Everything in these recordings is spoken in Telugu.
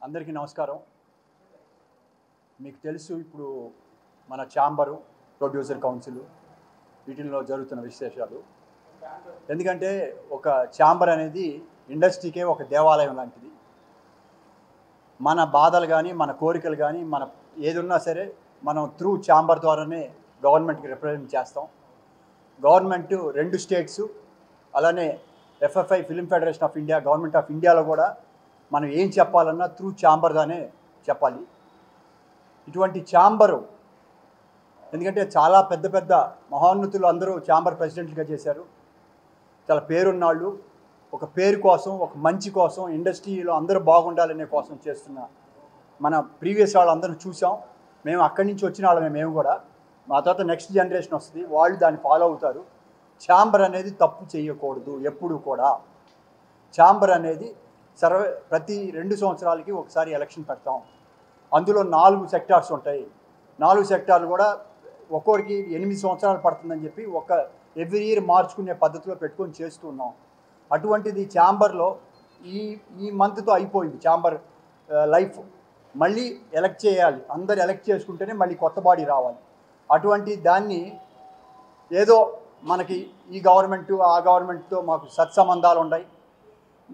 అందరికీ నమస్కారం. మీకు తెలుసు ఇప్పుడు మన ఛాంబరు, ప్రొడ్యూసర్ కౌన్సిల్ వీటిల్లో జరుగుతున్న విశేషాలు. ఎందుకంటే ఒక ఛాంబర్ అనేది ఇండస్ట్రీకే ఒక దేవాలయం లాంటిది. మన బాధలు కానీ, మన కోరికలు కానీ, మన ఏదున్నా సరే మనం త్రూ ఛాంబర్ ద్వారానే గవర్నమెంట్కి రిప్రజెంట్ చేస్తాం. గవర్నమెంట్ 2 స్టేట్స్ అలానే FFI film federation of India, government of ఇండియాలో కూడా మనం ఏం చెప్పాలన్నా త్రూ ఛాంబర్గానే చెప్పాలి. ఇటువంటి ఛాంబరు ఎందుకంటే చాలా పెద్ద పెద్ద మహోన్నతులు అందరూ ఛాంబర్ ప్రెసిడెంట్గా చేశారు. చాలా పేరున్నాళ్ళు ఒక పేరు కోసం, ఒక మంచి కోసం, ఇండస్ట్రీలో అందరూ బాగుండాలనే కోసం చేస్తున్న మన ప్రీవియస్ వాళ్ళందరూ చూసాం. మేము అక్కడి నుంచి వచ్చిన వాళ్ళమే. మేము కూడా మా తర్వాత నెక్స్ట్ జనరేషన్ వస్తుంది, వాళ్ళు దాన్ని ఫాలో అవుతారు. ఛాంబర్ అనేది తప్పు చేయకూడదు. ఎప్పుడు కూడా ఛాంబర్ అనేది ప్రతి 2 సంవత్సరాలకి ఒకసారి ఎలక్షన్ పెడతాం. అందులో 4 సెక్టార్స్ ఉంటాయి. 4 సెక్టార్లు కూడా ఒక్కొక్కరికి 8 సంవత్సరాలు పడుతుందని చెప్పి ఎవ్రీ ఇయర్ మార్చుకునే పద్ధతిలో పెట్టుకొని చేస్తున్నాం. అటువంటిది ఛాంబర్లో ఈ మంత్తో అయిపోయింది. ఛాంబర్ లైఫ్ మళ్ళీ ఎలక్ట్ చేయాలి. అందరు ఎలక్ట్ చేసుకుంటేనే మళ్ళీ కొత్త బాడీ రావాలి. అటువంటి దాన్ని ఏదో మనకి ఈ గవర్నమెంటు ఆ గవర్నమెంట్తో మాకు సత్సంబంధాలు ఉన్నాయి,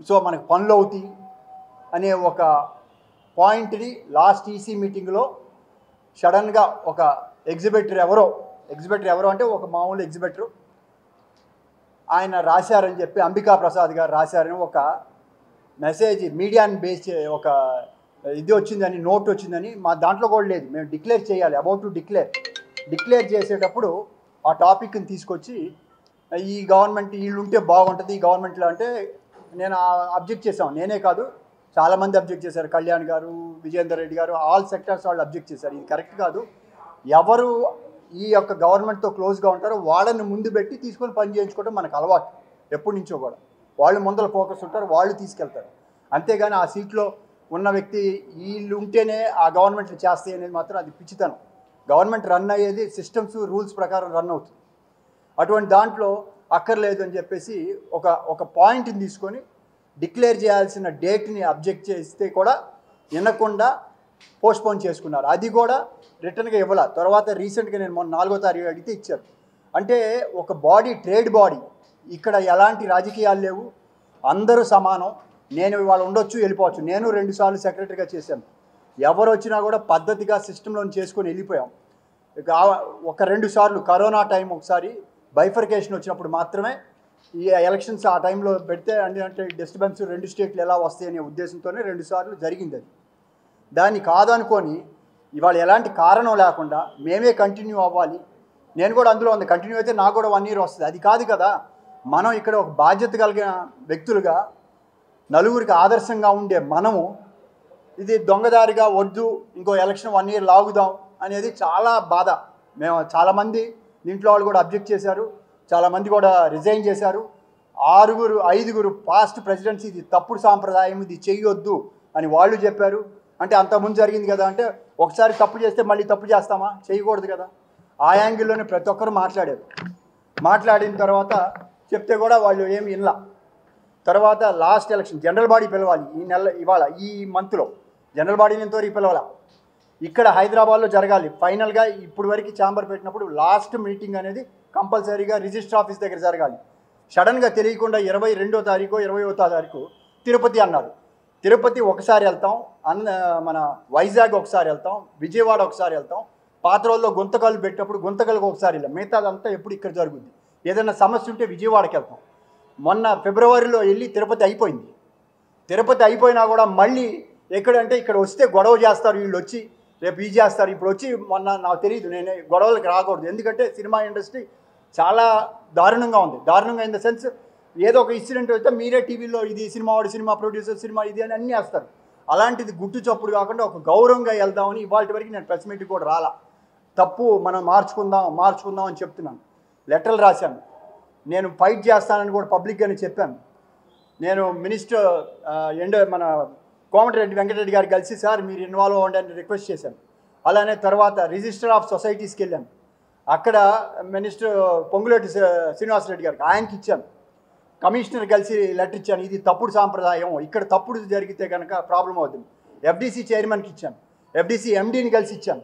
సో మనకు పనులు అవుతాయి అనే ఒక పాయింట్ని లాస్ట్ ఈసీ మీటింగ్లో సడన్గా ఒక ఎగ్జిబిటర్ ఎవరో అంటే ఒక మామూలు ఎగ్జిబిటర్ ఆయన రాశారని చెప్పి, అంబికా ప్రసాద్ గారు రాశారని ఒక మెసేజ్ మీడియాని బేస్ ఒక ఇది వచ్చిందని, నోట్ వచ్చిందని మా దాంట్లో కూడా లేదు. మేము డిక్లేర్ చేయాలి, అబౌట్ టు డిక్లేర్ చేసేటప్పుడు ఆ టాపిక్ని తీసుకొచ్చి ఈ గవర్నమెంట్ వీళ్ళు ఉంటే బాగుంటుంది ఈ గవర్నమెంట్లో అంటే నేను అబ్జెక్ట్ చేశాను. నేనే కాదు, చాలామంది అబ్జెక్ట్ చేశారు. కళ్యాణ్ గారు, విజయేందర్ రెడ్డి గారు, ఆల్ సెక్టర్స్ వాళ్ళు అబ్జెక్ట్ చేశారు. ఇది కరెక్ట్ కాదు. ఎవరు ఈ యొక్క గవర్నమెంట్తో క్లోజ్గా ఉంటారో వాళ్ళని ముందు పెట్టి తీసుకొని పని చేయించుకోవడం మనకు అలవాటు ఎప్పటి నుంచో కూడా. వాళ్ళు ముందర ఫోకస్ ఉంటారు, వాళ్ళు తీసుకెళ్తారు. అంతేగాని ఆ సీట్లో ఉన్న వ్యక్తి వీళ్ళు ఉంటేనే ఆ గవర్నమెంట్లు చేస్తాయి అనేది మాత్రం అది పిచ్చితనం. గవర్నమెంట్ రన్ అయ్యేది సిస్టమ్స్, రూల్స్ ప్రకారం రన్ అవుతుంది. అటువంటి దాంట్లో అక్కర్లేదు అని చెప్పేసి ఒక పాయింట్ని తీసుకొని డిక్లేర్ చేయాల్సిన డేట్ని అబ్జెక్ట్ చేస్తే కూడా వినకుండా పోస్ట్పోన్ చేసుకున్నారు. అది కూడా రిటర్న్గా ఇవ్వాల. తర్వాత రీసెంట్గా నేను మొన్న 4వ తారీఖు అడిగితే ఇచ్చారు. అంటే ఒక బాడీ, ట్రేడ్ బాడీ, ఇక్కడ ఎలాంటి రాజకీయాలు లేవు, అందరూ సమానం. నేను ఇవాళ ఉండొచ్చు, వెళ్ళిపోవచ్చు. నేను 2 సార్లు సెక్రటరీగా చేశాను. ఎవరు వచ్చినా కూడా పద్ధతిగా సిస్టంలో చేసుకొని వెళ్ళిపోయాం. ఒక 2 సార్లు కరోనా టైం ఒకసారి బైఫర్కేషన్ వచ్చినప్పుడు మాత్రమే ఈ ఎలక్షన్స్ ఆ టైంలో పెడితే అంటే డిస్టర్బెన్స్ 2 స్టేట్లు ఎలా వస్తాయి అనే ఉద్దేశంతోనే 2 సార్లు జరిగింది. అది దాన్ని కాదనుకొని ఇవాళ ఎలాంటి కారణం లేకుండా మేమే కంటిన్యూ అవ్వాలి. నేను కూడా అందులో ఉంది. కంటిన్యూ అయితే నాకు కూడా 1 ఇయర్ వస్తుంది. అది కాదు కదా. మనం ఇక్కడ ఒక బాధ్యత కలిగిన వ్యక్తులుగా, నలుగురికి ఆదర్శంగా ఉండే మనము ఇది దొంగదారిగా వద్దు, ఇంకో ఎలక్షన్ 1 ఇయర్ లాగుదాం అనేది చాలా బాధ. మేము చాలామంది దీంట్లో వాళ్ళు కూడా అబ్జెక్ట్ చేశారు, చాలామంది కూడా రిజైన్ చేశారు. 5 పాస్ట్ ప్రెసిడెంట్స్ ఇది తప్పుడు సాంప్రదాయం, ఇది చేయొద్దు అని వాళ్ళు చెప్పారు. అంటే అంతకుముందు జరిగింది కదా. అంటే ఒకసారి తప్పు చేస్తే మళ్ళీ తప్పు చేస్తామా? చేయకూడదు కదా. ఆ యాంగిల్లోనే ప్రతి ఒక్కరు మాట్లాడారు. మాట్లాడిన తర్వాత చెప్తే కూడా వాళ్ళు ఏమి వినలా. తర్వాత లాస్ట్ ఎలక్షన్ జనరల్ బాడీ పిలవాలి ఇవాళ ఈ మంత్లో జనరల్ బాడీని ఎంతవరకు పిలవాల. ఇక్కడ హైదరాబాద్లో జరగాలి. ఫైనల్గా ఇప్పుడు వరకు ఛాంబర్ పెట్టినప్పుడు లాస్ట్ మీటింగ్ అనేది కంపల్సరీగా రిజిస్టర్ ఆఫీస్ దగ్గర జరగాలి. సడన్గా తెలియకుండా 22వ తారీఖు 20వ తారీఖు తిరుపతి అన్నారు. తిరుపతి ఒకసారి వెళ్తాం, మన వైజాగ్ ఒకసారి వెళ్తాం, విజయవాడ ఒకసారి వెళ్తాం. పాత రోజుల్లో గుంతకల్లు పెట్టినప్పుడు గుంతకల్లుకు ఒకసారి వెళ్ళాం. మిగతాదంతా ఎప్పుడు ఇక్కడ జరుగుద్ది. ఏదైనా సమస్య ఉంటే విజయవాడకి వెళ్తాం. మొన్న ఫిబ్రవరిలో వెళ్ళి తిరుపతి అయిపోయింది. తిరుపతి అయిపోయినా కూడా మళ్ళీ ఎక్కడంటే ఇక్కడ వస్తే గొడవ చేస్తారు, వీళ్ళు వచ్చి రేపు ఇది చేస్తారు. ఇప్పుడు వచ్చి మొన్న నాకు తెలియదు, నేను గొడవలకు రాకూడదు. ఎందుకంటే సినిమా ఇండస్ట్రీ చాలా దారుణంగా ఉంది. దారుణంగా ఇన్ ద సెన్స్ ఏదో ఒక ఇన్సిడెంట్ అయితే మీరే టీవీలో ఇది సినిమా వాడు, సినిమా ప్రొడ్యూసర్, సినిమా ఇది అని అన్నీ వేస్తారు. అలాంటిది గుట్టు చప్పుడు కాకుండా ఒక గౌరవంగా వెళ్దామని ఇవాళ వరకు నేను ప్రెస్ మీట్కి కూడా రాలా. తప్పు మనం మార్చుకుందాం అని చెప్తున్నాను. లెటర్లు రాశాను. నేను ఫైట్ చేస్తానని కూడా పబ్లిక్గానే చెప్పాను. నేను మినిస్టర్ మన కోమటిరెడ్డి వెంకటరెడ్డి గారు కలిసి సార్ మీరు ఇన్వాల్వ్ అవ్వండి అని రిక్వెస్ట్ చేశాను. అలానే తర్వాత రిజిస్టర్ ఆఫ్ సొసైటీస్కి వెళ్ళాను. అక్కడ మినిస్టర్ పొంగులేటి శ్రీనివాసరెడ్డి గారికి ఆయనకి ఇచ్చాను. కమిషనర్ కలిసి లెటర్ ఇచ్చాను, ఇది తప్పుడు సాంప్రదాయం, ఇక్కడ తప్పుడు జరిగితే కనుక ప్రాబ్లం అవుతుంది. ఎఫ్డీసీ చైర్మన్కి ఇచ్చాను, ఎఫ్డీసీ ఎండీని కలిసి ఇచ్చాను,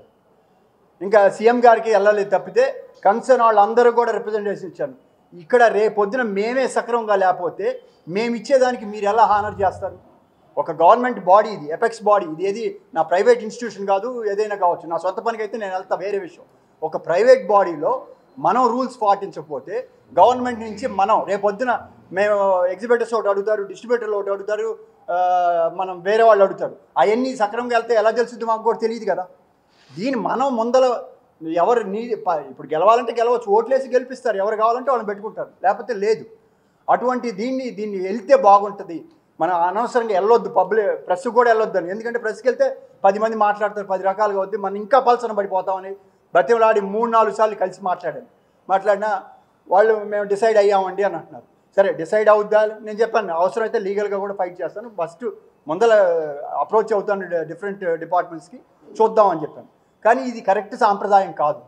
ఇంకా సీఎం గారికి వెళ్ళలేదు తప్పితే కన్సర్న్ వాళ్ళందరూ కూడా రిప్రజెంటేషన్ ఇచ్చాను. ఇక్కడ రేపొద్దున మేమే సక్రమంగా లేకపోతే మేము ఇచ్చేదానికి మీరు ఎలా హానర్ చేస్తారు? ఒక గవర్నమెంట్ బాడీ ఇది, ఎపెక్స్ బాడీ ఇది. ఏది నా ప్రైవేట్ ఇన్స్టిట్యూషన్ కాదు, ఏదైనా కావచ్చు, నా సొంత పనికి అయితే నేను వెళ్తా, వేరే విషయం. ఒక ప్రైవేట్ బాడీలో మనం రూల్స్ పాటించకపోతే గవర్నమెంట్ నుంచి మనం రేపొద్దున మేము ఎగ్జిబిటర్స్ ఒకటి అడుగుతారు, డిస్ట్రిబ్యూటర్లు ఒకటి అడుగుతారు, మనం వేరే వాళ్ళు అడుగుతారు. అవన్నీ సక్రమంగా వెళ్తే ఎలా తెలుస్తుంది మాకు కూడా తెలియదు కదా. దీన్ని మనం ముందల ఎవరు ఇప్పుడు గెలవాలంటే గెలవచ్చు, ఓట్లేసి గెలిపిస్తారు, ఎవరు కావాలంటే వాళ్ళని పెట్టుకుంటారు, లేకపోతే లేదు. అటువంటి దీన్ని వెళ్తే బాగుంటుంది. మనం అనవసరంగా వెళ్ళొద్దు, ప్రెస్ కూడా వెళ్ళొద్దు అని. ఎందుకంటే ప్రెస్కి వెళ్తే 10 మంది మాట్లాడతారు, 10 రకాలుగా వద్దు, మనం ఇంకా పలసన పడిపోతామని బతిమలాడి 3-4 సార్లు కలిసి మాట్లాడినా వాళ్ళు మేము డిసైడ్ అయ్యామండి అని అంటున్నారు. సరే డిసైడ్ అవుద్దా? నేను చెప్పాను అవసరమైతే లీగల్గా కూడా ఫైట్ చేస్తాను, ఫస్ట్ ముందల అప్రోచ్ అవుతాను డిఫరెంట్ డిపార్ట్మెంట్స్కి, చూద్దామని చెప్పాను. కానీ ఇది కరెక్ట్ సాంప్రదాయం కాదు.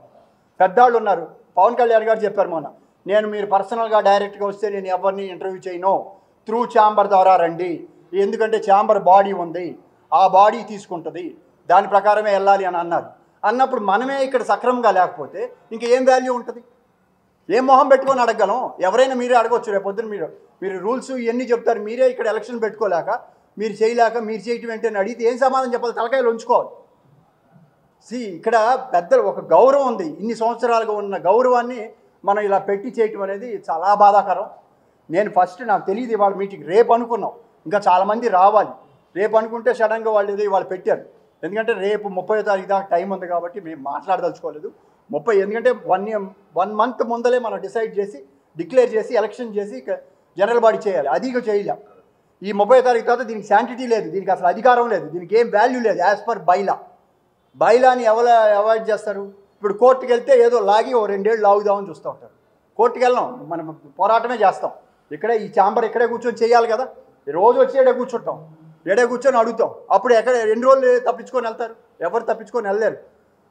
పెద్దవాళ్ళు ఉన్నారు, పవన్ కళ్యాణ్ గారు చెప్పారు మొన్న, నేను మీరు పర్సనల్గా డైరెక్ట్గా వస్తే నేను ఎవరిని ఇంటర్వ్యూ చేయను, త్రూ ఛాంబర్ ద్వారా రండి, ఎందుకంటే ఛాంబర్ బాడీ ఉంది, ఆ బాడీ తీసుకుంటుంది, దాని ప్రకారమే వెళ్ళాలి అని అన్నారు. అన్నప్పుడు మనమే ఇక్కడ సక్రమంగా లేకపోతే ఇంకా ఏం వాల్యూ ఉంటుంది? ఏం మొహం పెట్టుకొని అడగలం? ఎవరైనా మీరే అడగవచ్చు. రేపొద్దున మీరు రూల్స్ ఇవన్నీ చెప్తారు, మీరే ఇక్కడ ఎలక్షన్ పెట్టుకోలేక, మీరు చేయలేక, మీరు చేయటం ఏంటని అడిగితే ఏం సమాధానం చెప్పాలి? తలకాయలు ఉంచుకోవాలి. ఇక్కడ పెద్దలు ఒక గౌరవం ఉంది, ఇన్ని సంవత్సరాలుగా ఉన్న గౌరవాన్ని మనం ఇలా పెట్టి చేయటం అనేది చాలా బాధాకరం. నేను ఫస్ట్ నాకు తెలియదు ఇవాళ మీటింగ్, రేపు అనుకున్నాం, ఇంకా చాలామంది రావాలి, రేపు అనుకుంటే సడన్గా వాళ్ళు పెట్టారు. ఎందుకంటే రేపు 30వ తారీఖు దాకా టైం ఉంది కాబట్టి మేము మాట్లాడదలుచుకోలేదు. 30 ఎందుకంటే 1 మంత్ ముందలే మనం డిసైడ్ చేసి డిక్లేర్ చేసి ఎలక్షన్ చేసి జనరల్ బాడీ చేయాలి, అది ఇక చేయలేం. ఈ 30వ తారీఖు తర్వాత దీనికి శాంటిటీ లేదు, దీనికి అసలు అధికారం లేదు, దీనికి ఏం వాల్యూ లేదు. యాజ్ పర్ బైలాని ఎవరు అవాయిడ్ చేస్తారు? ఇప్పుడు కోర్టుకు వెళ్తే ఏదో లాగి 2 ఏళ్ళు లాగుదామని చూస్తూ ఉంటారు. కోర్టుకు వెళ్ళాం, మనం పోరాటమే చేస్తాం. ఇక్కడే ఈ ఛాంబర్ ఇక్కడే కూర్చొని చేయాలి కదా, రోజు వచ్చి ఏడే కూర్చుంటాం, ఏడే కూర్చొని అడుగుతాం. అప్పుడు ఎక్కడ 2 రోజులు తప్పించుకొని వెళ్తారు? ఎవరు తప్పించుకొని వెళ్ళలేరు.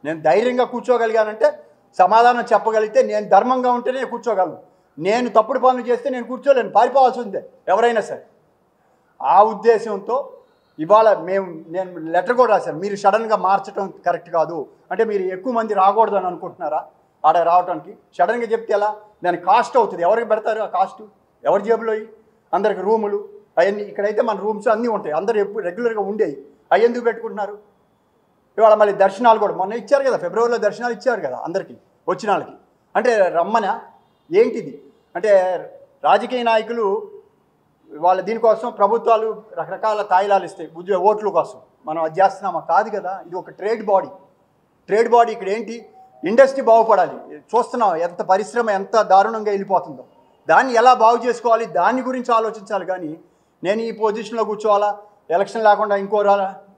నేను ధైర్యంగా కూర్చోగలిగానంటే, సమాధానం చెప్పగలిగితే, నేను ధర్మంగా ఉంటేనే కూర్చోగలను. నేను తప్పుడు పనులు చేస్తే నేను కూర్చోలేను, పారిపోవాల్సి ఉందే ఎవరైనా సరే. ఆ ఉద్దేశంతో ఇవాళ నేను లెటర్ కూడా రాశాను, మీరు సడన్గా మార్చడం కరెక్ట్ కాదు అంటే, మీరు ఎక్కువ మంది రాకూడదు అని అనుకుంటున్నారా ఆడ రావడానికి? సడన్గా చెప్తే ఎలా? దానికి కాస్ట్ అవుతుంది. ఎవరికి పెడతారు ఆ కాస్ట్? ఎవరి జేబులో? అందరికి రూములు అవన్నీ, ఇక్కడైతే మన రూమ్స్ అన్నీ ఉంటాయి, అందరూ ఎప్పుడు రెగ్యులర్గా ఉండేవి, అవి ఎందుకు పెట్టుకుంటున్నారు? ఇవాళ మళ్ళీ దర్శనాలు కూడా మొన్న ఇచ్చారు కదా, ఫిబ్రవరిలో దర్శనాలు ఇచ్చారు కదా అందరికీ, వచ్చిన వాళ్ళకి. అంటే రమ్మన ఏంటిది? అంటే రాజకీయ నాయకులు వాళ్ళ దీనికోసం ప్రభుత్వాలు రకరకాల తాయిలాలు ఇస్తాయి ఓట్ల కోసం, మనం అది చేస్తున్నామా? కాదు కదా. ఇది ఒక ట్రేడ్ బాడీ. ఇక్కడ ఏంటి? ఇండస్ట్రీ బాగుపడాలి. చూస్తున్నాం ఎంత పరిశ్రమ ఎంత దారుణంగా వెళ్ళిపోతుందో, దాన్ని ఎలా బాగు చేసుకోవాలి దాని గురించి ఆలోచించాలి. కానీ నేను ఈ పొజిషన్లో కూర్చోవాలా, ఎలక్షన్ లేకుండా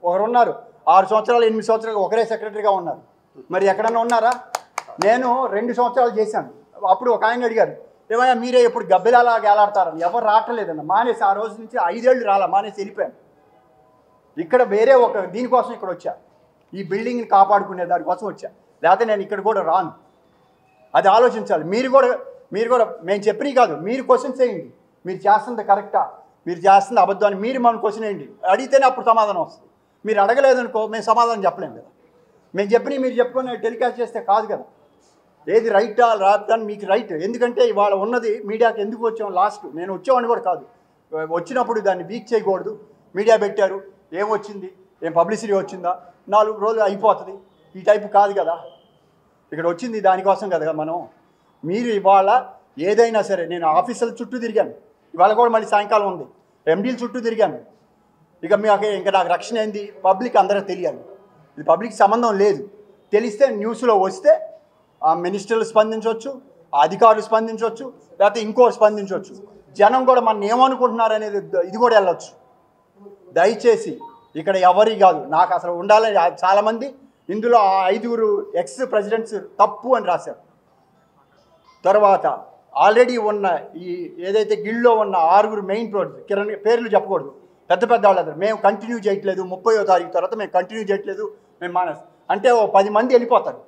ఒకరు ఉన్నారు 6 సంవత్సరాలు 8 సంవత్సరాలు ఒకరే సెక్రటరీగా ఉన్నారు, మరి ఎక్కడన్నా ఉన్నారా? నేను 2 సంవత్సరాలు చేశాను. అప్పుడు ఒక ఆయన అడిగారు, ఏమయ్యా మీరే ఎప్పుడు గబ్బిలాలా గేలాడతారని. ఎవరు రావట్లేదన్న, మానేసి ఆ రోజు నుంచి 5 ఏళ్ళు రాలా, మానేసి వెళ్ళిపోయాను. ఇక్కడ వేరే ఒక దీనికోసం ఇక్కడ వచ్చా, ఈ బిల్డింగ్ని కాపాడుకునే దానికోసం వచ్చా, లేకపోతే నేను ఇక్కడ కూడా రాను. అది ఆలోచించాలి. మీరు కూడా మేము చెప్పినవి కాదు, మీరు క్వశ్చన్స్ వేయండి, మీరు చేస్తుంది కరెక్టా, మీరు చేస్తుంది అబద్ధాన్ని మీరు మనం క్వశ్చన్ వేయండి, అడిగితేనే అప్పుడు సమాధానం వస్తుంది. మీరు అడగలేదనుకో మేము సమాధానం చెప్పలేము కదా. మేము చెప్పినవి మీరు చెప్పుకొని టెలికాస్ట్ చేస్తే కాదు కదా. ఏది రైటా రాదని మీకు రైట్. ఎందుకంటే ఇవాళ ఉన్నది మీడియాకి ఎందుకు వచ్చాం? లాస్ట్ నేను వచ్చేవాడిని కూడా కాదు, వచ్చినప్పుడు దాన్ని వీక్ చేయకూడదు. మీడియా పెట్టారు, ఏమొచ్చింది, ఏం పబ్లిసిటీ వచ్చిందా, 4 రోజులు అయిపోతుంది, ఈ టైపు కాదు కదా. ఇక్కడ వచ్చింది దానికోసం కదా మనం. మీరు ఇవాళ ఏదైనా సరే, నేను ఆఫీసుల చుట్టూ తిరిగాను, ఇవాళ కూడా మళ్ళీ సాయంకాలం ఉంది, ఎండీల చుట్టూ తిరిగాను. ఇంకా నాకు రక్షణ ఏంది? పబ్లిక్ అందరూ తెలియాలి. ఇది పబ్లిక్ సంబంధం లేదు. తెలిస్తే న్యూస్లో వస్తే ఆ మినిస్టర్లు స్పందించవచ్చు, ఆ అధికారులు స్పందించవచ్చు, లేకపోతే ఇంకోరు స్పందించవచ్చు. జనం కూడా మన ఏమనుకుంటున్నారు అనేది ఇది కూడా వెళ్ళొచ్చు. దయచేసి ఇక్కడ ఎవరి కాదు, నాకు అసలు ఉండాలని చాలామంది ఇందులో 5 ఎక్స్ ప్రెసిడెంట్స్ తప్పు అని రాశారు. తర్వాత ఆల్రెడీ ఉన్న ఈ ఏదైతే గిల్డ్లో ఉన్న 6 మెయిన్ కిరణ్ పేర్లు చెప్పకూడదు, పెద్ద వాళ్ళందరూ మేము కంటిన్యూ చేయట్లేదు, 30వ తారీఖు తర్వాత మేము కంటిన్యూ చేయట్లేదు, మేము మానేస్తాం అంటే 10 మంది వెళ్ళిపోతారు.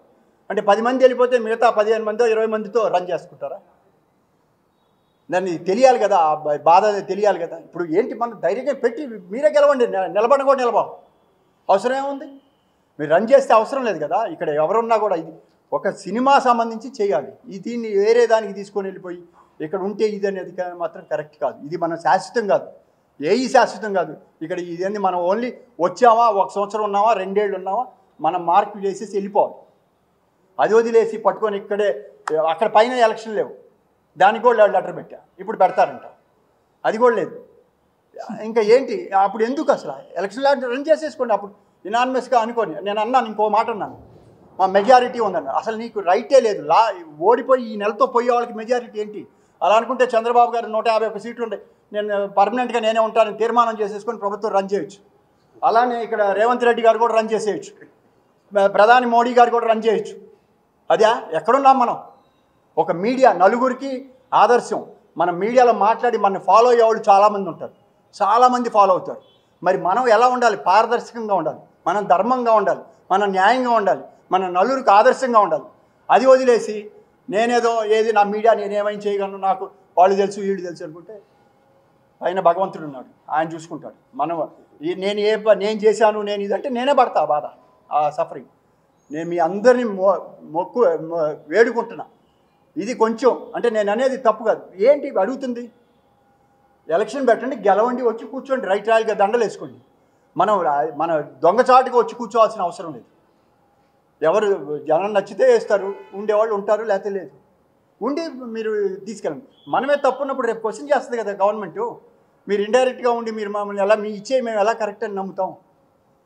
అంటే 10 మంది వెళ్ళిపోతే మిగతా 15 మందో 20 మందితో రన్ చేసుకుంటారా? దాన్ని తెలియాలి కదా, బాధ తెలియాలి కదా. ఇప్పుడు ఏంటి, మనం ధైర్యంగా పెట్టి మీరే గెలవండి, నిలబడి కూడా నిలబడం. అవసరం ఏముంది? మీరు రన్ చేస్తే అవసరం లేదు కదా. ఇక్కడ ఎవరున్నా కూడా ఇది ఒక సినిమా సంబంధించి చేయాలి. దీన్ని వేరే దానికి తీసుకొని వెళ్ళిపోయి ఇక్కడ ఉంటే ఇది అనేది మాత్రం కరెక్ట్ కాదు. ఇది మనం శాశ్వతం కాదు, ఏది శాశ్వతం కాదు. ఇక్కడ ఇదేంది మనం ఓన్లీ వచ్చామా, 1 సంవత్సరం ఉన్నామా, 2 ఏళ్ళు ఉన్నామా, మనం మార్కులు చేసేసి వెళ్ళిపోవాలి. అది వదిలేసి పట్టుకొని ఇక్కడే అక్కడ పైన ఎలక్షన్ లేవు, దానికి కూడా లెటర్ పెట్టా, ఇప్పుడు పెడతారంట, అది కూడా లేదు. ఇంకా ఏంటి అప్పుడు? ఎందుకు అసలు ఎలక్షన్ రన్ చేసేసుకోండి అప్పుడు ఇనానిమస్గా అనుకోని. నేను అన్నాను, ఇంకో మాట అన్నాను, మా మెజారిటీ ఉందన్న. అసలు నీకు రైటే లేదు. ఓడిపోయి ఈ నెలతో పోయే వాళ్ళకి మెజారిటీ ఏంటి? అలా అనుకుంటే చంద్రబాబు గారు 151 సీట్లు ఉంటాయి, నేను పర్మనెంట్గా నేనే ఉంటానని తీర్మానం చేసేసుకొని ప్రభుత్వం రన్ చేయొచ్చు. అలానే ఇక్కడ రేవంత్ రెడ్డి గారు కూడా రన్ చేసేయచ్చు, ప్రధాని మోడీ గారు కూడా రన్ చేయొచ్చు. అదే ఎక్కడున్నాం మనం? ఒక మీడియా నలుగురికి ఆదర్శం. మనం మీడియాలో మాట్లాడి మన ఫాలో అయ్యేవాళ్ళు చాలామంది ఉంటారు, చాలామంది ఫాలో అవుతారు. మరి మనం ఎలా ఉండాలి? పారదర్శకంగా ఉండాలి, మనం ధర్మంగా ఉండాలి, మనం న్యాయంగా ఉండాలి, మన నలుగురికి ఆదర్శంగా ఉండాలి. అది వదిలేసి నేనేదో ఏది నా మీడియా నేనేమైనా చేయగలను, నాకు వాళ్ళు తెలుసు వీళ్ళు తెలుసు అనుకుంటే ఆయన భగవంతుడు ఉన్నాడు, ఆయన చూసుకుంటాడు. నేను చేశాను, నేను ఇదంటే నేనే పడతా బాధ, ఆ సఫరింగ్. నేను మీ అందరినీ వేడుకుంటున్నా. ఇది కొంచెం అంటే నేను అనేది తప్పు కాదు. ఏంటి అడుగుతుంది? ఎలక్షన్ పెట్టండి, గెలవండి, వచ్చి కూర్చోండి, రైట్ రాయల్గా దండలు వేసుకోండి. మన దొంగచాటుగా వచ్చి కూర్చోవాల్సిన అవసరం లేదు. ఎవరు జనం నచ్చితే వేస్తారు, ఉండేవాళ్ళు ఉంటారు, లేకపోతే లేదు. ఉండి మీరు తీసుకెళ్ళండి. మనమే తప్పున్నప్పుడు రేపు క్వశ్చన్ చేస్తుంది కదా గవర్నమెంట్. మీరు ఇండైరెక్ట్గా ఉండి మీరు మమ్మల్ని ఎలా మీ ఇచ్చే మేము ఎలా కరెక్ట్ అని నమ్ముతాం?